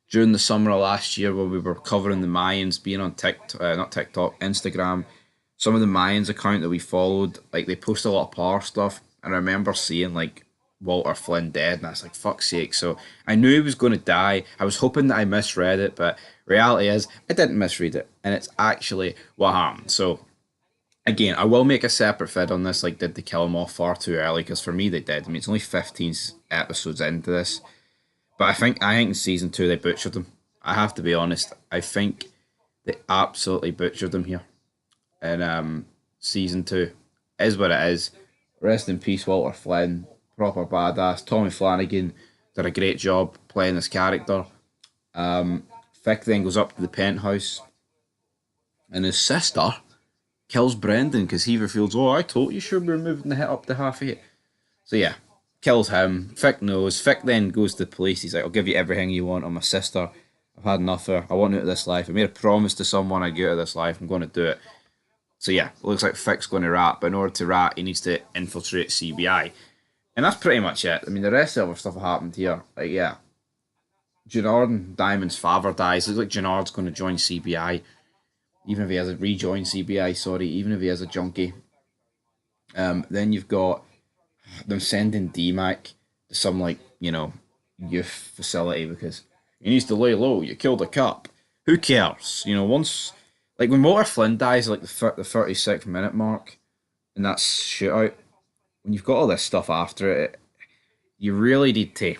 during the summer of last year when we were covering the Mayans, being on Instagram, some of the Mayans account that we followed, like, they post a lot of Par stuff, and I remember seeing, like, Walter Flynn dead, and I was like, fuck's sake. So I knew he was going to die. I was hoping that I misread it, but reality is, I didn't misread it, and it's actually what happened. So, again, I will make a separate vid on this, like, did they kill him off far too early, because for me they did. I mean, it's only 15 episodes into this, but I think in season 2 they butchered him. I have to be honest. I think they absolutely butchered him here. And season 2 is what it is. Rest in peace, Walter Flynn. Proper badass. Tommy Flanagan did a great job playing this character. Fick then goes up to the penthouse, and his sister kills Brendan because he reveals, oh, I told you should be moving the hit up to half 8. So yeah, kills him. Fick knows. Fick then goes to the police. He's like, I'll give you everything you want on my sister. I've had enough of her. I want out of this life. I made a promise to someone I'd get out of this life. I'm going to do it. So yeah, it looks like Fick's going to rat, but in order to rat, he needs to infiltrate CBI. And that's pretty much it. I mean, the rest of the other stuff happened here. Like, yeah. Gennard and Diamond's father dies. It looks like Gennard's going to join CBI. Even if he has a rejoin CBI, sorry. Even if he has a junkie. Then you've got them sending D-Mac to some, like, you know, youth facility because he needs to lay low. You killed a cop. Who cares? You know, once... Like, when Walter Flynn dies, like, the 36th minute mark in that shootout, when you've got all this stuff after it, you really need to...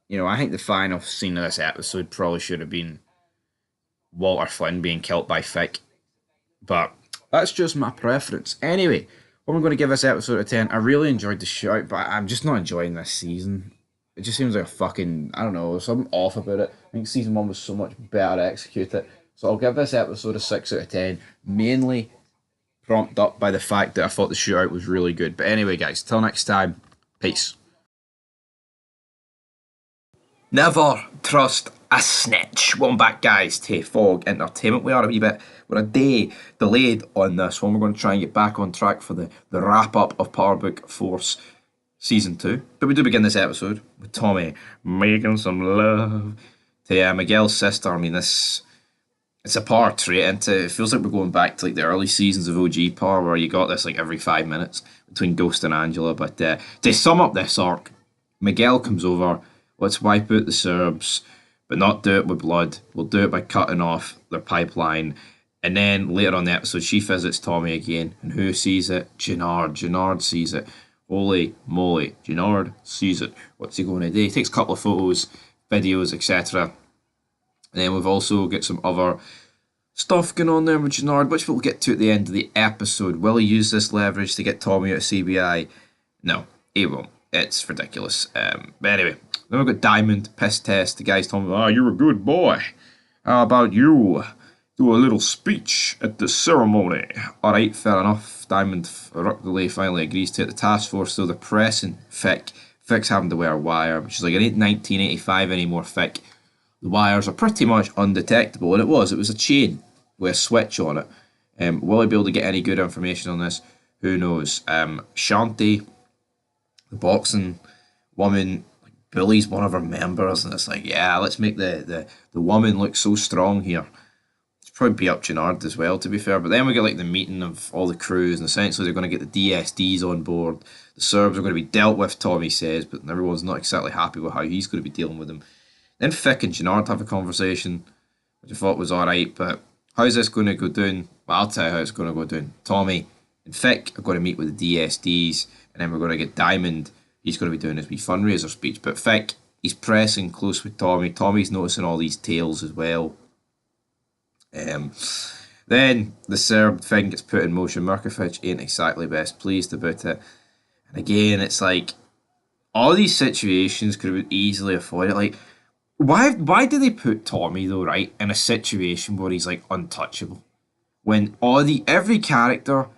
You know, I think the final scene of this episode probably should have been Walter Flynn being killed by Fick. But That's just my preference. Anyway, what I'm going to give this episode a 10. I really enjoyed the show, but I'm just not enjoying this season. It just seems like a fucking, I don't know, something off about it. I think season 1 was so much better executed. So I'll give this episode a 6 out of 10, mainly prompted up by the fact that I thought the shootout was really good. But anyway, guys, till next time, peace. Never trust a snitch. Welcome back, guys, to Fog Entertainment. We are we're a day delayed on this one. We're going to try and get back on track for the wrap up of Power Book Force Season 2. But we do begin this episode with Tommy making some love to Miguel's sister. I mean, it's a power trait into it. Feels like we're going back to like the early seasons of OG Power, where you got this like every 5 minutes between Ghost and Angela. But to sum up this arc, Miguel comes over. Let's wipe out the Serbs, but not do it with blood. We'll do it by cutting off their pipeline. And then later on the episode, she visits Tommy again. And who sees it? Gennard. Gennard sees it. Holy moly. Gennard sees it. What's he going to do? He takes a couple of photos, videos, etc. And then we've also got some other stuff going on there with Gennard, which we'll get to at the end of the episode. Will he use this leverage to get Tommy out of CBI? No, he won't. It's ridiculous. But anyway, then we've got Diamond, piss test. The guy's telling me, you're a good boy. How about you do a little speech at the ceremony? Alright, fair enough. Diamond reluctantly finally agrees to it. The task force, though, they're pressing Fick. Fick's having to wear a wire, which is like, it ain't 1985 anymore, Fick. The wires are pretty much undetectable, and it was a chain with a switch on it. Will I be able to get any good information on this? Who knows? Shanti, the boxing woman, like, bullies one of her members, and it's like, yeah, let's make the woman look so strong here. It's probably be up Gennard as well, to be fair. But then we get like the meeting of all the crews, and essentially they're going to get the DSDs on board. The Serbs are going to be dealt with, Tommy says, but everyone's not exactly happy with how he's going to be dealing with them. Then Fick and Gennard have a conversation, which I thought was alright, but how's this going to go down? Well, I'll tell you how it's going to go down. Tommy and Fick are going to meet with the DSDs, and then we're going to get Diamond. He's going to be doing his wee fundraiser speech, but Fick, he's pressing close with Tommy. Tommy's noticing all these tales as well. Then the Serb thing gets put in motion. Mirkovic ain't exactly best pleased about it. And again, it's like, all these situations could have been easily avoided. Like, why do they put Tommy, though, right, in a situation where he's like untouchable? When every character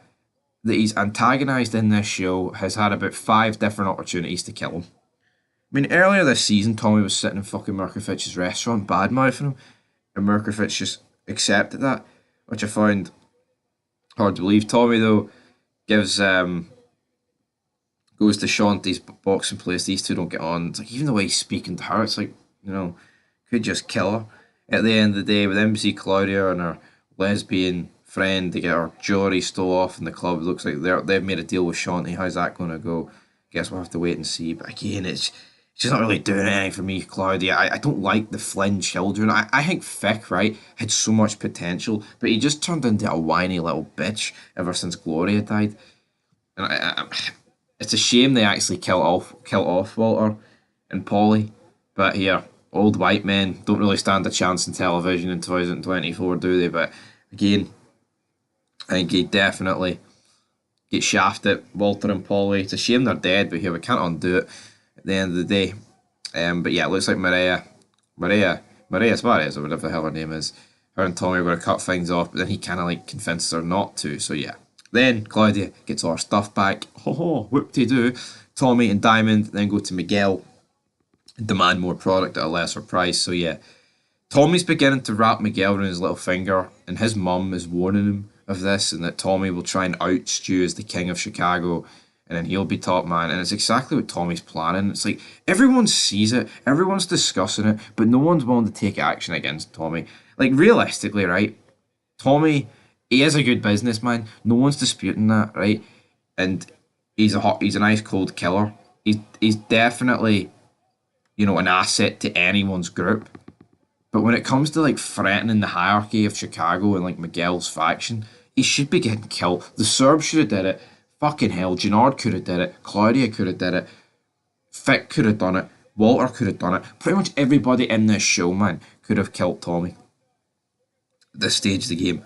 that he's antagonised in this show has had about 5 different opportunities to kill him. I mean, earlier this season, Tommy was sitting in fucking Mirkovic's restaurant, bad-mouthing him, and Mirkovic just accepted that, which I found hard to believe. Tommy, though, goes to Shanti's boxing place. These two don't get on. It's like, even the way he's speaking to her, it's like, could just kill her. At the end of the day, with Embassy Claudia and her lesbian friend to get her jewellery stole off in the club, it looks like they've made a deal with Shanti. How's that going to go? Guess we'll have to wait and see. But again, it's just not really doing anything for me, Claudia. I don't like the Flynn children. I think Fick, right, had so much potential, but he just turned into a whiny little bitch ever since Gloria died. And it's a shame they actually kill off Walter and Polly. But here, old white men don't really stand a chance in television in 2024, do they? But again, I think he definitely get shafted, Walter and Polly. It's a shame they're dead, but here, we can't undo it at the end of the day. But yeah, it looks like Maria Suarez, or whatever the hell her name is, her and Tommy are going to cut things off, but then he kind of like convinces her not to, so yeah. Then Claudia gets all her stuff back. Whoop-de-doo. Tommy and Diamond then go to Miguel and demand more product at a lesser price. So yeah, Tommy's beginning to wrap Miguel around his little finger, and his mum is warning him of this, and that Tommy will try and out Stu as the king of Chicago, and then he'll be top man. And it's exactly what Tommy's planning. It's like, everyone sees it, everyone's discussing it, but no one's willing to take action against Tommy. Like, realistically, right, Tommy, he is a good businessman. No one's disputing that, right? And he's a nice cold killer. He's definitely, an asset to anyone's group. But when it comes to like threatening the hierarchy of Chicago and like Miguel's faction, he should be getting killed. The Serbs should have did it. Fucking hell, Gennard could have did it. Claudia could have did it. Fick could have done it. Walter could have done it. Pretty much everybody in this show, man, could have killed Tommy at this stage of the game.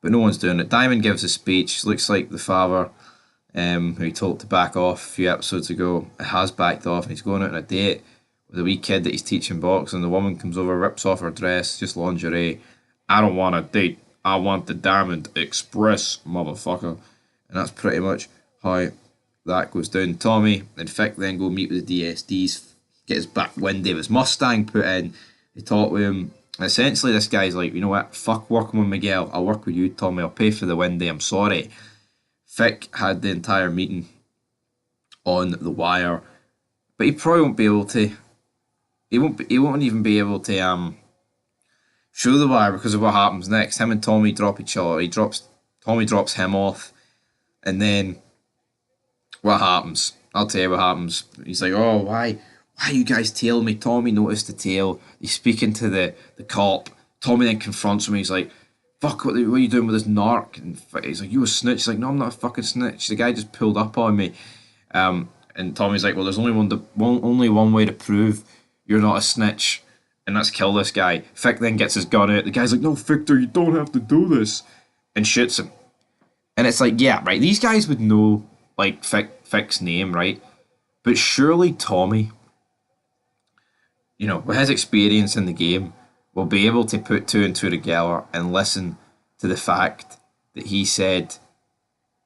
but no one's doing it. Diamond gives a speech. Looks like the father, who he told to back off a few episodes ago, has backed off, and he's going out on a date with a wee kid that he's teaching boxing. The woman comes over, rips off her dress, just lingerie. I don't want a date. I want the Diamond Express, motherfucker. And that's pretty much how that goes down. Tommy and Fick then go meet with the DSDs, get his back wind of his Mustang put in. They talk with him. Essentially, this guy's like, you know what? Fuck working with Miguel. I'll work with you, Tommy. I'll pay for the windy. I'm sorry. Fick had the entire meeting on the wire, but he probably won't be able to. He won't even be able to show the wire because of what happens next. Him and Tommy drop each other. Tommy drops him off, and then what happens? I'll tell you what happens. He's like, oh, why you guys tail me? Tommy noticed the tail. He's speaking to the cop. Tommy then confronts him. He's like, fuck, what are you doing with this narc? And he's like, you a snitch? He's like, no, I'm not a fucking snitch. The guy just pulled up on me. And Tommy's like, well, there's only one way to prove you're not a snitch, and that's kill this guy. Fick then gets his gun out. The guy's like, no, Victor, you don't have to do this, and shoots him. And it's like, yeah, right, these guys would know, like, Fick's name, right? But surely Tommy, you know, with his experience in the game, will be able to put two and two together and listen to the fact that he said,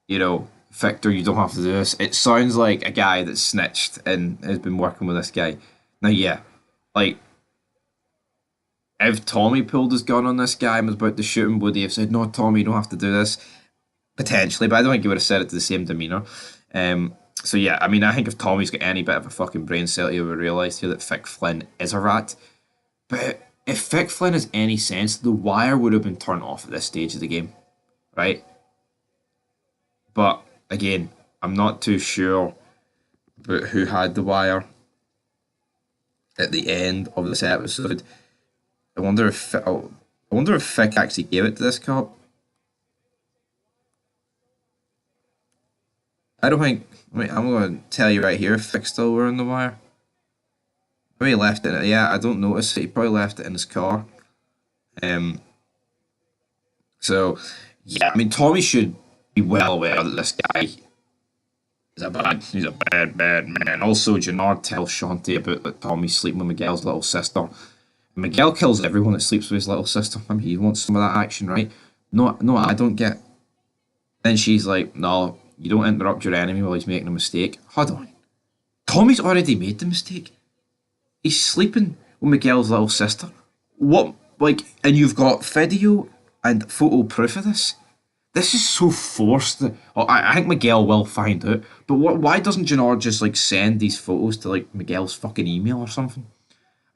you know, Victor, you don't have to do this. It sounds like a guy that's snitched and has been working with this guy. Now, yeah, like, if Tommy pulled his gun on this guy and was about to shoot him, would he have said, no, Tommy, you don't have to do this? Potentially, but I don't think he would have said it to the same demeanour. So yeah, I mean, I think if Tommy's got any bit of a fucking brain cell, he would realise here that Fick Flynn is a rat. But if Fick Flynn has any sense, the wire would have been turned off at this stage of the game, right? But again, I'm not too sure about who had the wire at the end of this episode. I wonder if Fick actually gave it to this cop. I don't think. I mean, I'm going to tell you right here if Fick still were on the wire. Maybe he left it. Yeah, I don't notice it. He probably left it in his car. So, yeah, I mean, Tommy should be well aware that this guy he's a bad man. Also, Gennard tells Shanti about that Tommy's sleeping with Miguel's little sister. Miguel kills everyone that sleeps with his little sister. I mean, he wants some of that action, right? No, I don't get. Then she's like, no, you don't interrupt your enemy while he's making a mistake. Hold on. Tommy's already made the mistake. He's sleeping with Miguel's little sister. What, like, and you've got video and photo proof of this? This is so forced. I think Miguel will find out. But why doesn't Gennard just, like, send these photos to, like, Miguel's fucking email or something?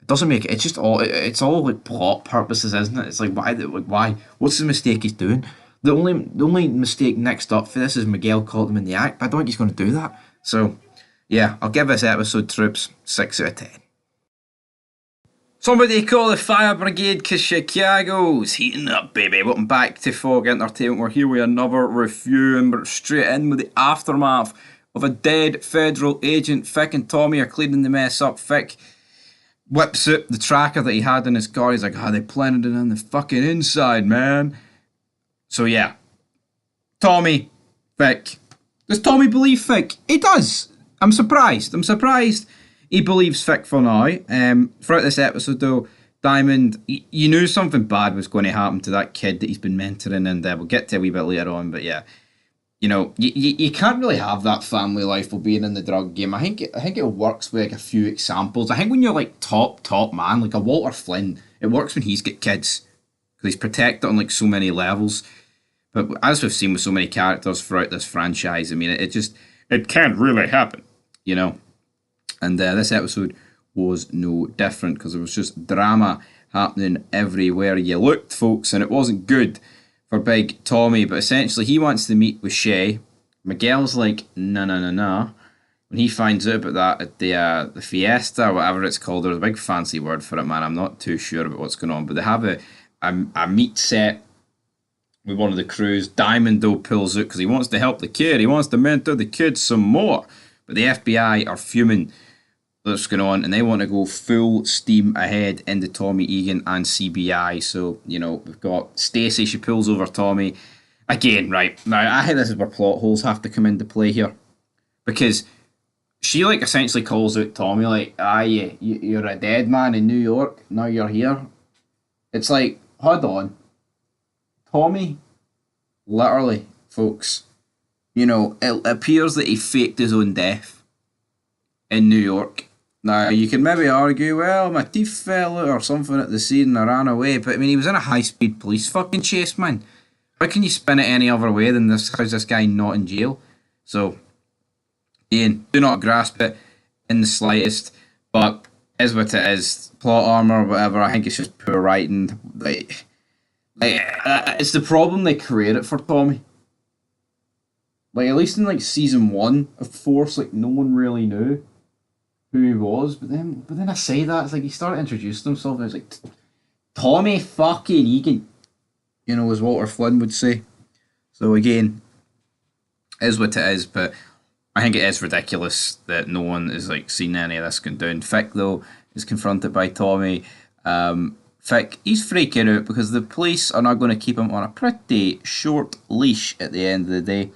It doesn't make it. It's just all. It's all like plot purposes, isn't it? It's like why? What's the mistake he's doing? The only mistake next up for this is Miguel caught him in the act. But I don't think he's going to do that. So, yeah, I'll give this episode, troops, 6 out of 10. Somebody call the fire brigade cause Chicago's heating up, baby. Welcome back to Fog Entertainment. We're here with another review and we're straight in with the aftermath of a dead federal agent. Fick and Tommy are cleaning the mess up. Fick whips out the tracker that he had in his car. He's like, they planted it on the fucking inside, man. So yeah, Tommy, Fick. Does Tommy believe Fick? He does. I'm surprised he believes Fick for now. Throughout this episode though, Diamond, you knew something bad was going to happen to that kid that he's been mentoring, and we'll get to a wee bit later on, but yeah. You know, you can't really have that family life while being in the drug game. I think it works with like a few examples. I think when you're like top man, like a Walter Flynn, it works when he's got kids because he's protected on like so many levels. But as we've seen with so many characters throughout this franchise, I mean, it can't really happen, you know. And this episode was no different because there was just drama happening everywhere you looked, folks, and it wasn't good for Big Tommy. But essentially, he wants to meet with Shay. Miguel's like, no. When he finds out about that at the fiesta or whatever it's called, there's a big fancy word for it, man. I'm not too sure about what's going on, but they have a meet set with one of the crews. Diamond though pulls out because he wants to help the kid. He wants to mentor the kid some more. But the FBI are fuming. that's going on, and they want to go full steam ahead into Tommy Egan and CBI. So, you know, we've got Stacey, she pulls over Tommy. Again, right, now I think this is where plot holes have to come into play here. Because she, like, essentially calls out Tommy, like, you're a dead man in New York, now you're here. It's like, hold on. Tommy, literally, folks, you know, it appears that he faked his own death in New York. Now, you can maybe argue, well, my teeth fell out or something at the scene and I ran away, but I mean, he was in a high-speed police fucking chase, man. How can you spin it any other way than this? How's this guy not in jail? So, again, do not grasp it in the slightest, but is what it is. Plot armor, whatever, I think it's just poor writing. It's the problem they created for Tommy. Like, at least in, like, season 1 of Force, like, no one really knew who he was, but then I say that, it's like he started introducing himself and it's like, Tommy fucking Egan, you know, as Walter Flynn would say. So again, is what it is, but I think it is ridiculous that no one is like seen any of this going down. Fick though is confronted by Tommy. Fick, he's freaking out because the police are now going to keep him on a pretty short leash at the end of the day.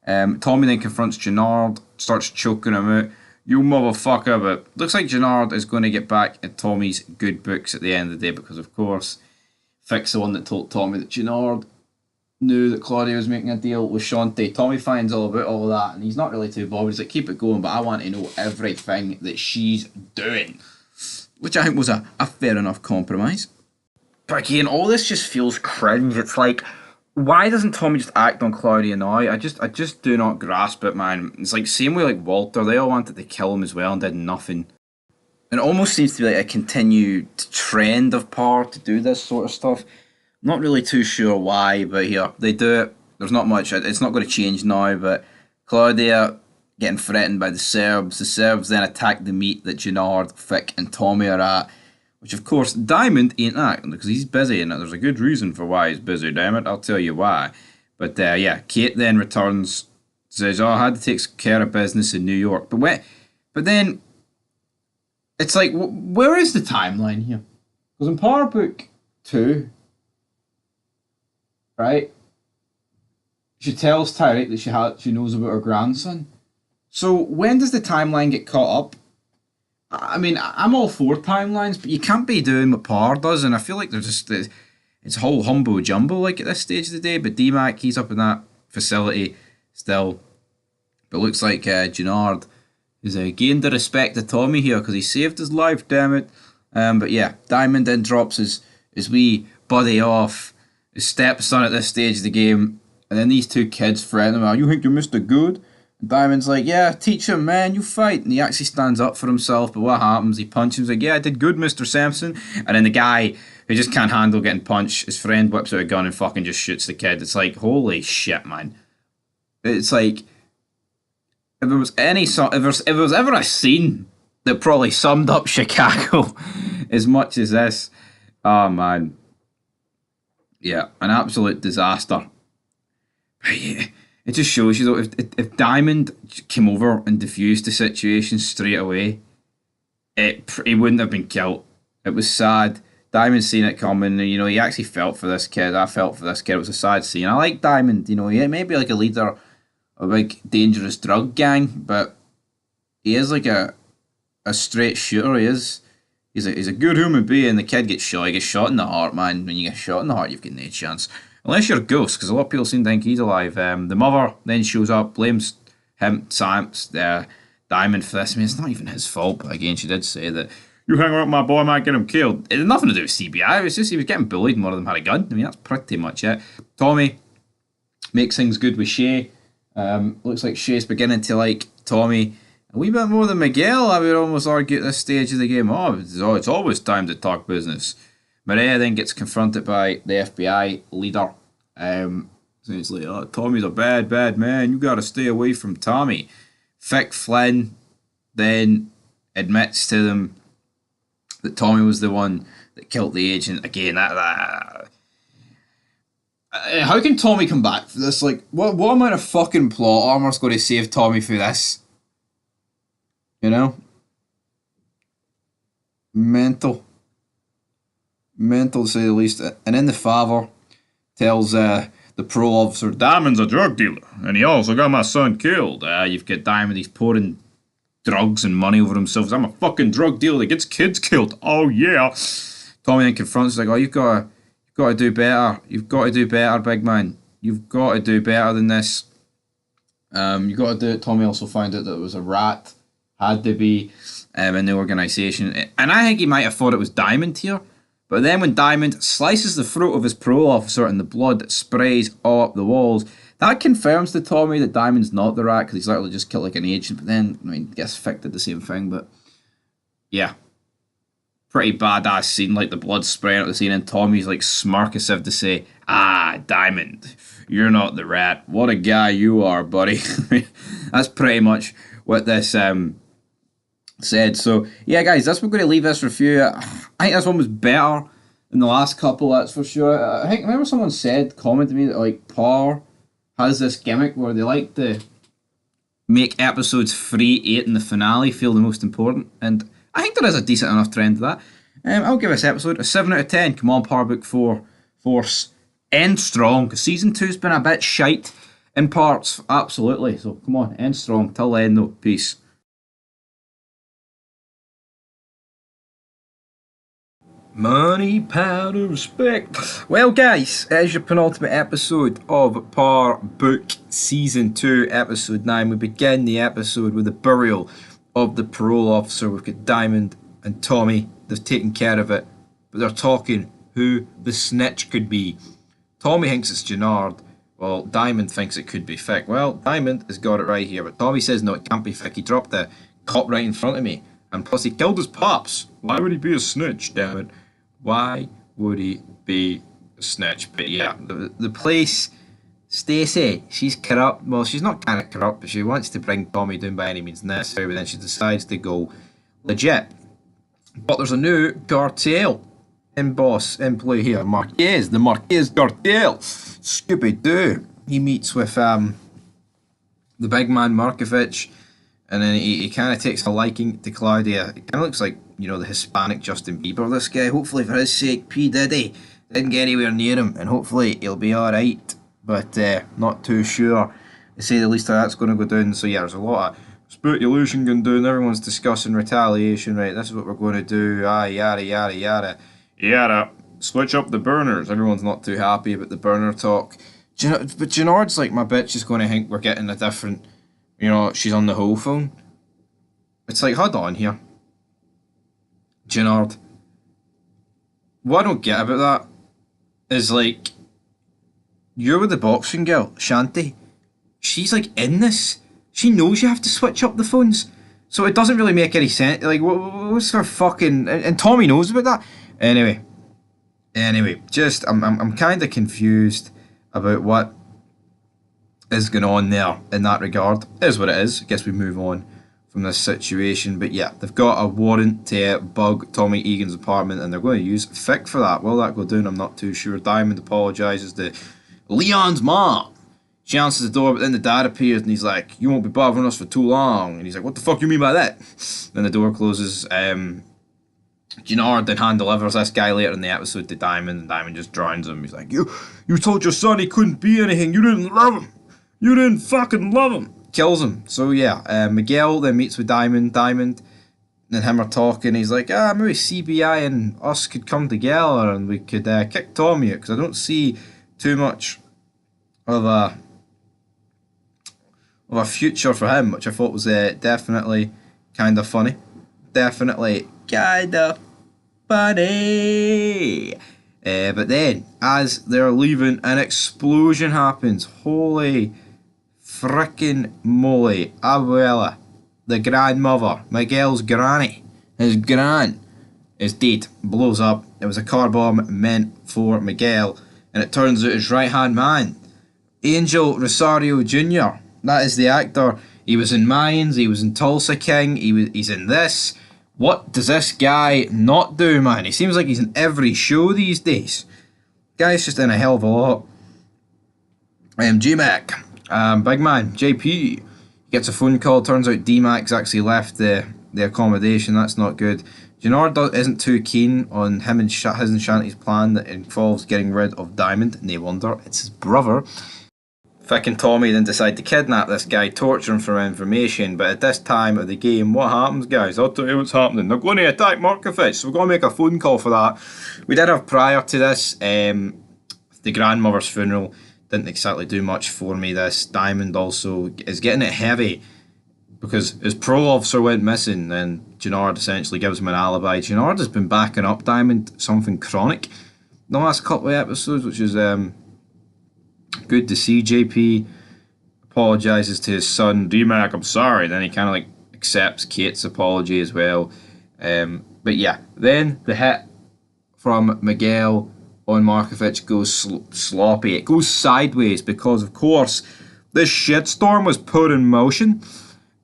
Tommy then confronts Gennard, starts choking him out. You motherfucker, but looks like Gennard is going to get back in Tommy's good books at the end of the day because, of course, Fick's the one that told Tommy that Gennard knew that Claudia was making a deal with Shantae. Tommy finds all about all that and he's not really too bothered. He's like, keep it going, but I want to know everything that she's doing. Which I think was a fair enough compromise. But again, all this just feels cringe. It's like, why doesn't Tommy just act on Claudia now? I just do not grasp it, man. It's like same way like Walter, they all wanted to kill him as well and did nothing. And it almost seems to be like a continued trend of power to do this sort of stuff. Not really too sure why, but here, they do it. There's not much, it's not going to change now, but Claudia getting threatened by the Serbs. The Serbs then attack the meet that Gennard, Fick and Tommy are at. Which, of course, Diamond ain't acting because he's busy and there's a good reason for why he's busy, damn it. I'll tell you why. But, yeah, Kate then returns, says, I had to take care of business in New York. But then, it's like, where is the timeline here? Because in Power Book 2, right, she tells Tyreek that she knows about her grandson. So, when does the timeline get caught up? I mean, I'm all for timelines, but you can't be doing what Power does, and I feel like there's just it's a whole humbo jumbo like at this stage of the day. But D-Mac, he's up in that facility still, but looks like Gennard has gained the respect of Tommy here because he saved his life, damn it. But yeah, Diamond then drops his wee buddy off, his stepson at this stage of the game, and then these two kids threaten him. Oh, you think you're Mr. Good? Diamond's like, yeah, teach him, man, you fight. And he actually stands up for himself, but what happens? He punches him. He's like, yeah, I did good, Mr. Sampson. And then the guy who just can't handle getting punched, his friend whips out a gun and fucking just shoots the kid. It's like, holy shit, man. It's like, if there was ever a scene that probably summed up Chicago as much as this, oh man. Yeah, an absolute disaster. But yeah. It just shows you, though, if Diamond came over and diffused the situation straight away, he wouldn't have been killed. It was sad. Diamond seen it coming, and, you know, he actually felt for this kid. I felt for this kid. It was a sad scene. I like Diamond, you know, he may be like a leader of a big, dangerous drug gang, but he is like a straight shooter. He's a good human being. The kid gets shot. He gets shot in the heart, man. When you get shot in the heart, you've got no chance. Unless you're a ghost, because a lot of people seem to think he's alive. The mother then shows up, blames him, Diamond for this. I mean, it's not even his fault, but again, she did say that, you hang around with my boy, might get him killed. It had nothing to do with CBI, it was just he was getting bullied and one of them had a gun. I mean, that's pretty much it. Tommy makes things good with Shay. Looks like Shay's beginning to like Tommy a wee bit more than Miguel, I would almost argue at this stage of the game. It's always time to talk business. Maria then gets confronted by the FBI leader. So it's like, oh, Tommy's a bad man. You got to stay away from Tommy. Fick Flynn then admits to them that Tommy was the one that killed the agent. Again, how can Tommy come back for this? Like, what amount of fucking plot armor's going to save Tommy for this? You know? mental. Mental to say the least. And then the father tells the parole officer, Diamond's a drug dealer, and he also got my son killed. You've got Diamond, he's pouring drugs and money over himself. I'm a fucking drug dealer that gets kids killed. Oh yeah. Tommy then confronts, like, oh, you've got to do better. You've got to do better, big man. You've got to do better than this. You've got to do it. Tommy also found out that it was a rat, had to be in the organisation, and I think he might have thought it was Diamond here. But then when Diamond slices the throat of his parole officer and the blood sprays all up the walls, that confirms to Tommy that Diamond's not the rat, because he's literally just killed like an agent. But then, I mean, I guess Fick did the same thing, but yeah. Pretty badass scene, like the blood spraying out the scene, and Tommy's like smirk as if to say, Diamond, you're not the rat. What a guy you are, buddy. That's pretty much what this said. So yeah, guys, that's what we're going to leave this review. I think this one was better than the last couple, that's for sure. I think, remember someone commented to me that like Par has this gimmick where they like to make episodes 3, 8 and the finale feel the most important, and I think there is a decent enough trend to that. I'll give this episode a 7 out of 10. Come on, Power Book 4 Force, end strong, because season 2's been a bit shite in parts, absolutely. So come on, end strong. Till then though, peace. Money, powder, respect. Well, guys, it is your penultimate episode of Power Book Season 2, Episode 9. We begin the episode with the burial of the parole officer. We've got Diamond and Tommy. They've taken care of it, but they're talking who the snitch could be. Tommy thinks it's Gennard, while Diamond thinks it could be Fick. Well, Diamond has got it right here, but Tommy says no, it can't be Fick. He dropped the cop right in front of me, and plus he killed his pops. Why would he be a snitch, damn it? Why would he be a snitch? But yeah, the police, Stacey, she's corrupt. Well, she's not kind of corrupt, but she wants to bring Tommy down by any means necessary, but then she decides to go legit. But there's a new cartel in play here. Marquez, the Marquez cartel. Scooby-Doo. He meets with the big man Markovich, and then he kind of takes a liking to Claudia. It kind of looks like, you know, the Hispanic Justin Bieber, this guy. Hopefully for his sake, P. Diddy didn't get anywhere near him, and hopefully he'll be alright. But not too sure, to say the least, how that's going to go down. So yeah, there's a lot of speculation going down. Everyone's discussing retaliation, right? This is what we're going to do. Yada, yada, yada. Yada. Switch up the burners. Everyone's not too happy about the burner talk. But Gennard's like, my bitch is going to think we're getting a different, you know, she's on the whole phone. It's like, hold on here. Gennard. What I don't get about that is, like, you're with the boxing girl, Shanti. She's like in this. She knows you have to switch up the phones. So it doesn't really make any sense. Like, what's her fucking... And Tommy knows about that. Anyway, just, I'm kind of confused about what is going on there in that regard. It is what it is. I guess we move on from this situation. But yeah, they've got a warrant to bug Tommy Egan's apartment, and they're going to use Fick for that. Will that go down? I'm not too sure. Diamond apologises to Leon's mom. She answers the door, but then the dad appears and he's like, you won't be bothering us for too long. And he's like, what the fuck you mean by that? Then the door closes. Gennard then hand delivers this guy later in the episode to Diamond, and Diamond just drowns him. He's like, you told your son he couldn't be anything. You didn't love him. You didn't fucking love him. Kills him. So yeah, Miguel then meets with Diamond and him are talking. He's like, maybe CBI and us could come together and we could kick Tommy out, because I don't see too much of a future for him, which I thought was definitely kind of funny. Definitely kind of funny. But then, as they're leaving, an explosion happens. Holy frickin' moly. Abuela, the grandmother, Miguel's granny, his gran, is dead. Blows up. It was a car bomb meant for Miguel, and it turns out his right-hand man, Angel Rosario Jr., that is the actor. He was in Mayans, he was in Tulsa King, he's in this. What does this guy not do, man? He seems like he's in every show these days. Guy's just in a hell of a lot. G-Mac, big man, JP, gets a phone call. Turns out D-Mac's actually left the accommodation. That's not good. Isn't too keen on him and his and Shanti's plan that involves getting rid of Diamond. No wonder, it's his brother. Vic and Tommy then decide to kidnap this guy, torture him for information, but at this time of the game, what happens, guys? I'll tell you what's happening. They're going to attack Markovich, so we're going to make a phone call for that. We did have prior to this, the grandmother's funeral didn't exactly do much for me. This Diamond also is getting it heavy because his parole officer went missing, and Gennard essentially gives him an alibi. Gennard has been backing up Diamond something chronic the last couple of episodes, which is good to see. JP apologises to his son, D-Mac, I'm sorry. Then he kind of like accepts Kate's apology as well. But yeah, then the hit from Miguel on Markovich goes sloppy. It goes sideways because, of course, this shitstorm was put in motion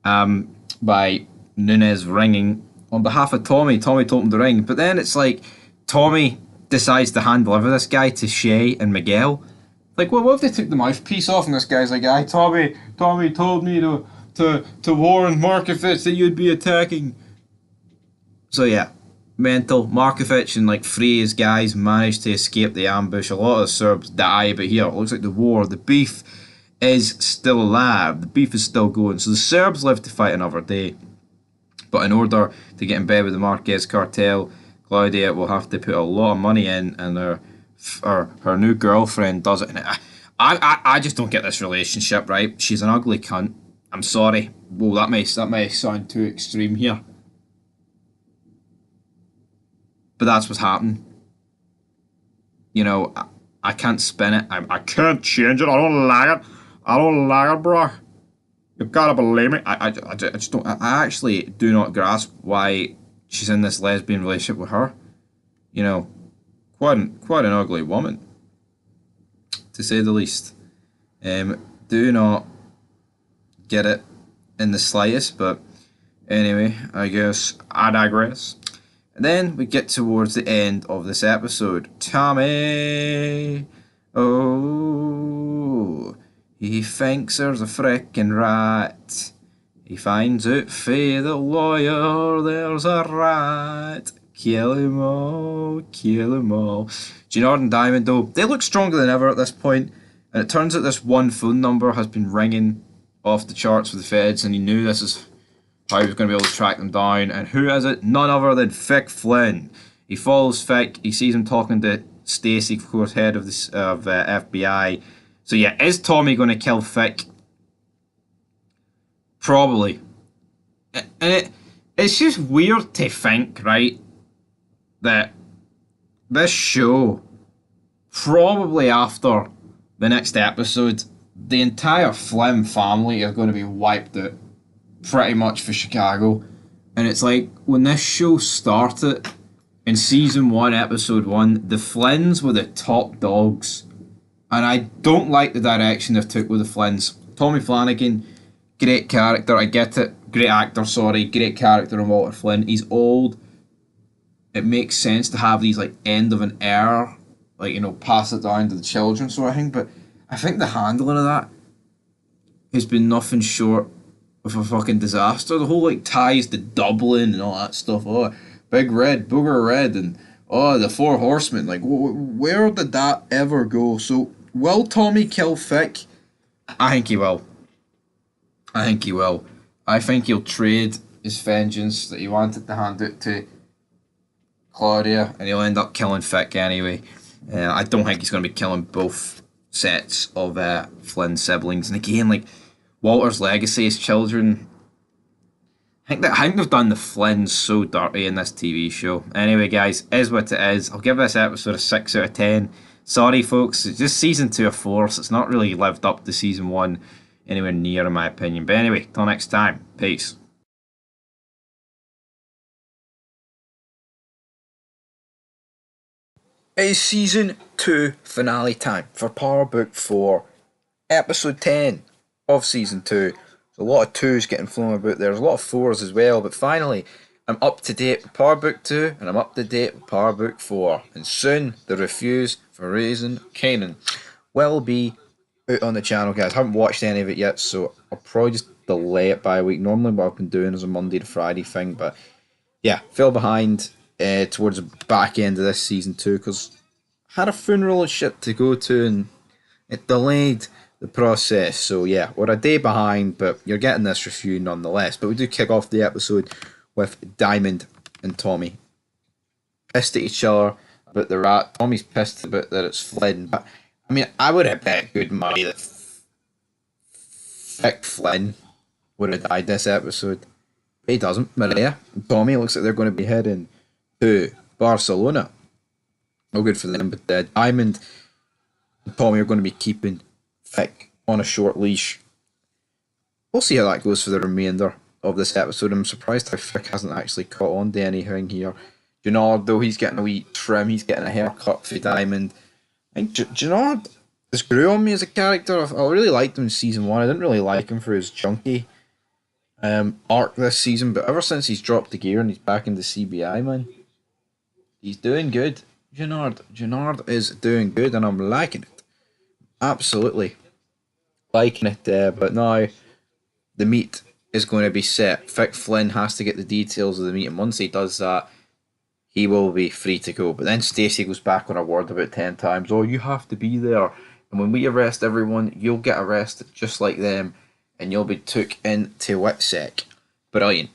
by Nunez ringing on behalf of Tommy. Tommy told him to ring, but then it's like Tommy decides to hand deliver this guy to Shay and Miguel. Like, well, what if they took the mouthpiece off and this guy's like, Tommy told me to warn Markovich that you'd be attacking. So yeah, mental. Markovich and like three of his guys managed to escape the ambush. A lot of the Serbs die, but here it looks like the beef is still alive. The beef is still going. So the Serbs live to fight another day. But in order to get in bed with the Marquez cartel, Claudia will have to put a lot of money in, and her new girlfriend does it. And I just don't get this relationship, right? She's an ugly cunt. I'm sorry. Whoa, that may sound too extreme here. But that's what's happening. You know, I can't spin it. I can't change it. I don't like it, bro. You've got to believe me. I just don't. I actually do not grasp why she's in this lesbian relationship with her. You know, quite an ugly woman, to say the least. Do not get it in the slightest, but anyway, I guess I digress. And then we get towards the end of this episode. Tommy, oh, he thinks there's a frickin' rat. He finds out fae the lawyer there's a rat. Kill him all, kill him all. Gennard and Diamond, though, they look stronger than ever at this point, and it turns out this one phone number has been ringing off the charts with the feds, and he knew this is how he was going to be able to track them down. And who is it? None other than Vic Flynn. He follows Vic, he sees him talking to Stacy, of course, head of the FBI. So yeah, is Tommy going to kill Vic? Probably. And it's just weird to think, right, that this show, probably after the next episode, the entire Flynn family are going to be wiped out pretty much for Chicago. And it's like, when this show started in season 1, episode 1, the Flynns were the top dogs. And I don't like the direction they've took with the Flynns. Tommy Flanagan, great character, I get it. Great actor, sorry. Great character in Walter Flynn. He's old. It makes sense to have these, like, end of an era, like, you know, pass it down to the children sort of thing. But I think the handling of that has been nothing short of a fucking disaster. The whole, like, ties to Dublin and all that stuff. Oh, Big Red, Booger Red, and oh, the Four Horsemen. Like, where did that ever go? So, will Tommy kill Vic? I think he will. I think he'll trade his vengeance that he wanted to hand out to Claudia, and he'll end up killing Vic anyway. I don't think he's going to be killing both sets of Flynn siblings. And again, like, Walter's legacy as children, I think they've done the Flynns so dirty in this TV show. Anyway, guys, is what it is. I'll give this episode a 6 out of 10. Sorry, folks, it's just season 2 of Force. It's not really lived up to season 1 anywhere near, in my opinion. But anyway, till next time, peace. It is season 2 finale time for Power Book 4, episode 10 of season 2. There's a lot of 2s getting flown about there. There's a lot of 4s as well, but finally, I'm up to date with Power Book 2, and I'm up to date with Power Book 4. And soon, the reviews for Raising Kanan will be out on the channel, guys. I haven't watched any of it yet, so I'll probably just delay it by a week. Normally what I've been doing is a Monday to Friday thing, but yeah, fell behind towards the back end of this season too, because had a funeral and shit to go to, and it delayed the process. So yeah, we're a day behind, but you're getting this review nonetheless. But we do kick off the episode with Diamond and Tommy pissed at each other about the rat. Tommy's pissed about that it's Flynn, but I mean, I would have bet good money that Vic Flynn would have died this episode. He doesn't. Maria and Tommy looks like they're going to be heading to Barcelona. No good for them, but Diamond and Tommy are going to be keeping Vic on a short leash. We'll see how that goes for the remainder of this episode. I'm surprised how Vic hasn't actually caught on to anything here. Junard, though, he's getting a wee trim. He's getting a haircut for Diamond. I think Junard has grew on me as a character. I really liked him in season 1. I didn't really like him for his junkie arc this season, but ever since he's dropped the gear and he's back in the CBI, man, he's doing good. Junard is doing good, and I'm liking it. Absolutely liking it. But now the meet is going to be set. Vic Flynn has to get the details of the meet, and once he does that, he will be free to go. But then Stacey goes back on her word about 10 times. Oh, you have to be there. And when we arrest everyone, you'll get arrested just like them. And you'll be took into WITSEC. Brilliant.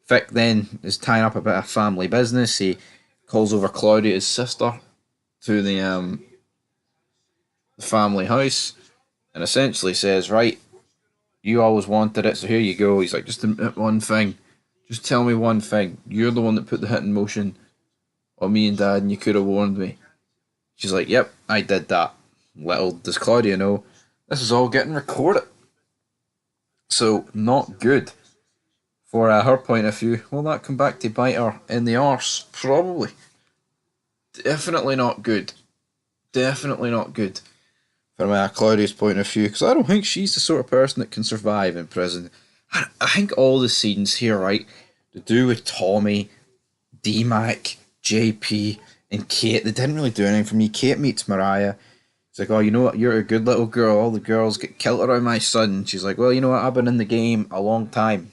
Vic then is tying up a bit of family business. He calls over Claudia's sister to the family house. And essentially says, right, you always wanted it, so here you go. He's like, just admit one thing. Just tell me one thing. You're the one that put the hit in motion on me and Dad, and you could have warned me. She's like, yep, I did that. Little does Claudia know, this is all getting recorded. So, not good for her point of view. Will that come back to bite her in the arse? Probably. Definitely not good. Definitely not good from Claudia's point of view, because I don't think she's the sort of person that can survive in prison. I think all the scenes here, right, to do with Tommy, D-Mac, JP, and Kate, they didn't really do anything for me. Kate meets Mariah. It's like, oh, you know what, you're a good little girl. All the girls get killed around my son. She's like, well, you know what, I've been in the game a long time.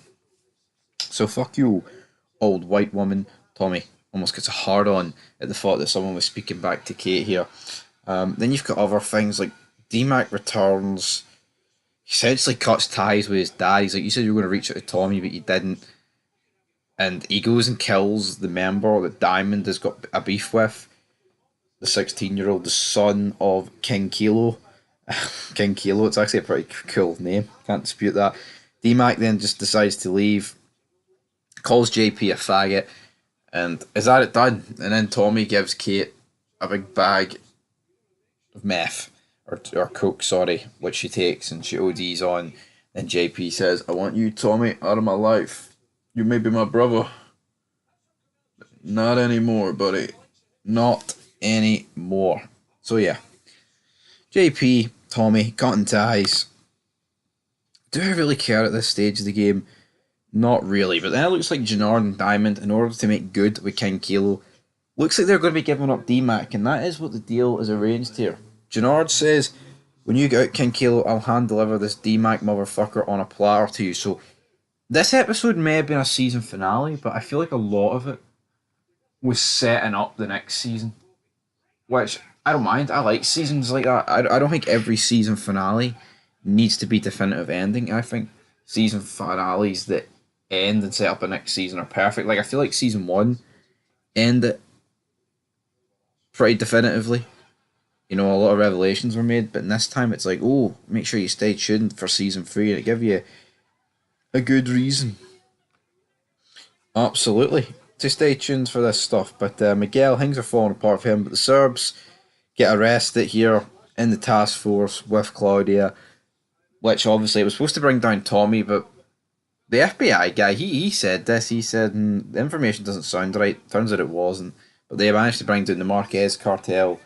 So fuck you, old white woman. Tommy almost gets a hard on at the thought that someone was speaking back to Kate here. Then you've got other things like D-Mac returns. He essentially cuts ties with his dad. He's like, you said you were going to reach out to Tommy, but you didn't. And he goes and kills the member that Diamond has got a beef with. The 16-year-old, the son of King Kilo. King Kilo, it's actually a pretty cool name. Can't dispute that. D-Mac then just decides to leave. Calls JP a faggot. And is that it done? And then Tommy gives Kate a big bag of meth. Or coke, sorry, which she takes and she ODs on. Then JP says, I want you, Tommy, out of my life. You may be my brother. Not anymore, buddy. Not anymore. So yeah. JP, Tommy, cutting ties. Do I really care at this stage of the game? Not really. But then it looks like Junard and Diamond, in order to make good with King Kilo, looks like they're going to be giving up D-Mac, and that is what the deal is arranged here. Junard says, when you get out King Kilo, I'll hand deliver this D-Mac motherfucker on a platter to you. So this episode may have been a season finale, but I feel like a lot of it was setting up the next season. Which, I don't mind. I like seasons like that. I don't think every season finale needs to be definitive ending. I think season finales that end and set up a next season are perfect. Like, I feel like season 1 ended pretty definitively. You know, a lot of revelations were made, but this time it's like, oh, make sure you stay tuned for season 3, and it give you a good reason. Absolutely. To stay tuned for this stuff. But Miguel, things are falling apart for him, but the Serbs get arrested here in the task force with Claudia, which obviously it was supposed to bring down Tommy, but the FBI guy, he said this, he said the information doesn't sound right. Turns out it wasn't. But they managed to bring down the Marquez cartel,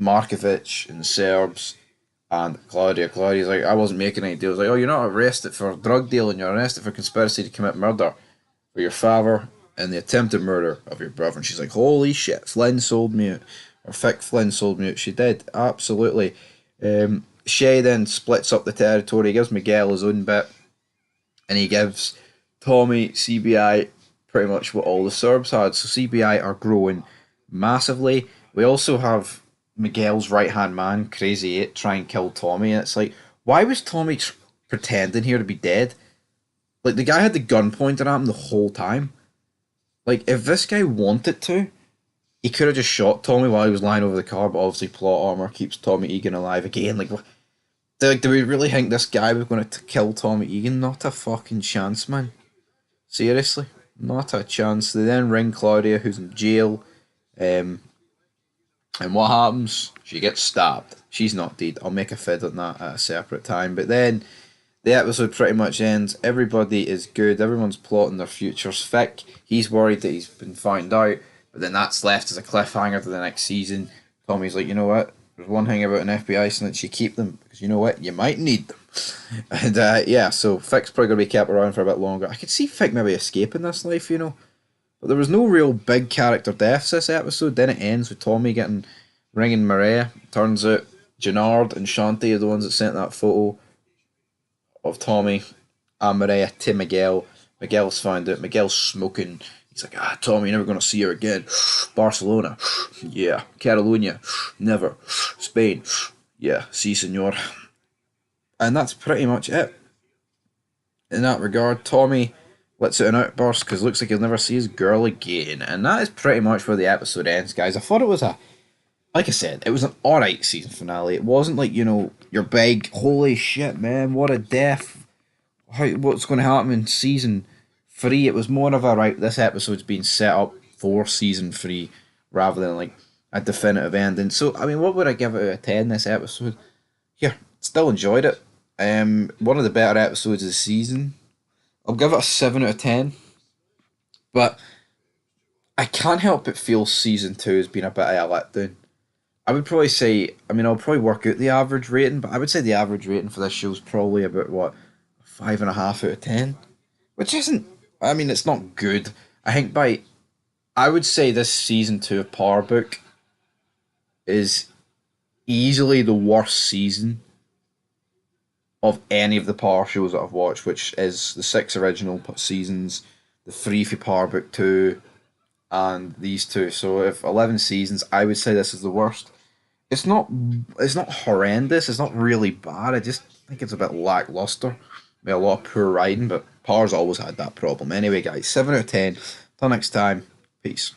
Markovic and the Serbs, and Claudia. Claudia's like, I wasn't making any deals. Like, oh, you're not arrested for drug dealing, you're arrested for conspiracy to commit murder for your father and the attempted murder of your brother. And she's like, holy shit, Flynn sold me out. Or Vic Flynn sold me out. She did, absolutely. Shay then splits up the territory, he gives Miguel his own bit, and he gives Tommy CBI pretty much what all the Serbs had. So CBI are growing massively. We also have Miguel's right hand man, Crazy 8, try and kill Tommy. And it's like, why was Tommy pretending here to be dead? Like, the guy had the gun pointed at him the whole time. Like, if this guy wanted to, he could have just shot Tommy while he was lying over the car, but obviously plot armor keeps Tommy Egan alive again. Like, do we really think this guy was going to kill Tommy Egan? Not a fucking chance, man. Seriously, not a chance. They then ring Claudia, who's in jail. And what happens? She gets stabbed. She's not dead. I'll make a vid on that at a separate time. But then the episode pretty much ends. Everybody is good. Everyone's plotting their futures. Vic, he's worried that he's been found out. But then that's left as a cliffhanger to the next season. Tommy's like, you know what? There's one thing about an FBI snitch, you keep them. Because you know what? You might need them. And yeah, so Vic's probably going to be kept around for a bit longer. I could see Vic maybe escaping this life, you know. But there was no real big character deaths this episode. Then it ends with Tommy ringing Maria. Turns out Gennard and Shanti are the ones that sent that photo of Tommy and Maria to Miguel. Miguel's found it. Miguel's smoking. He's like, Tommy, you're never going to see her again. Barcelona. Yeah. Catalonia. Never. Spain. Yeah. Si, senor. And that's pretty much it. In that regard, Tommy lets out an outburst because it looks like he'll never see his girl again. And that is pretty much where the episode ends, guys. I thought it was like I said, it was an alright season finale. It wasn't like, you know, your big, holy shit, man, what a death. What's going to happen in season 3? It was more of a, right, this episode's been set up for season 3 rather than like a definitive ending. So, I mean, what would I give it out of 10 this episode? Yeah, still enjoyed it. One of the better episodes of the season. I'll give it a 7 out of 10. But I can't help but feel season 2 has been a bit of a letdown. I would probably say, I mean, I'll probably work out the average rating, but I would say the average rating for this show is probably about, 5.5 out of 10? Which isn't, I mean, it's not good. I would say this season 2 of Power Book is easily the worst season of any of the Power shows that I've watched, which is the 6 original seasons, the 3 for Power Book 2, and these 2. So if 11 seasons, I would say this is the worst. It's not horrendous, it's not really bad, I just think it's a bit lackluster. A lot of poor writing, but Power's always had that problem. Anyway, guys, 7 out of 10. Till next time, peace.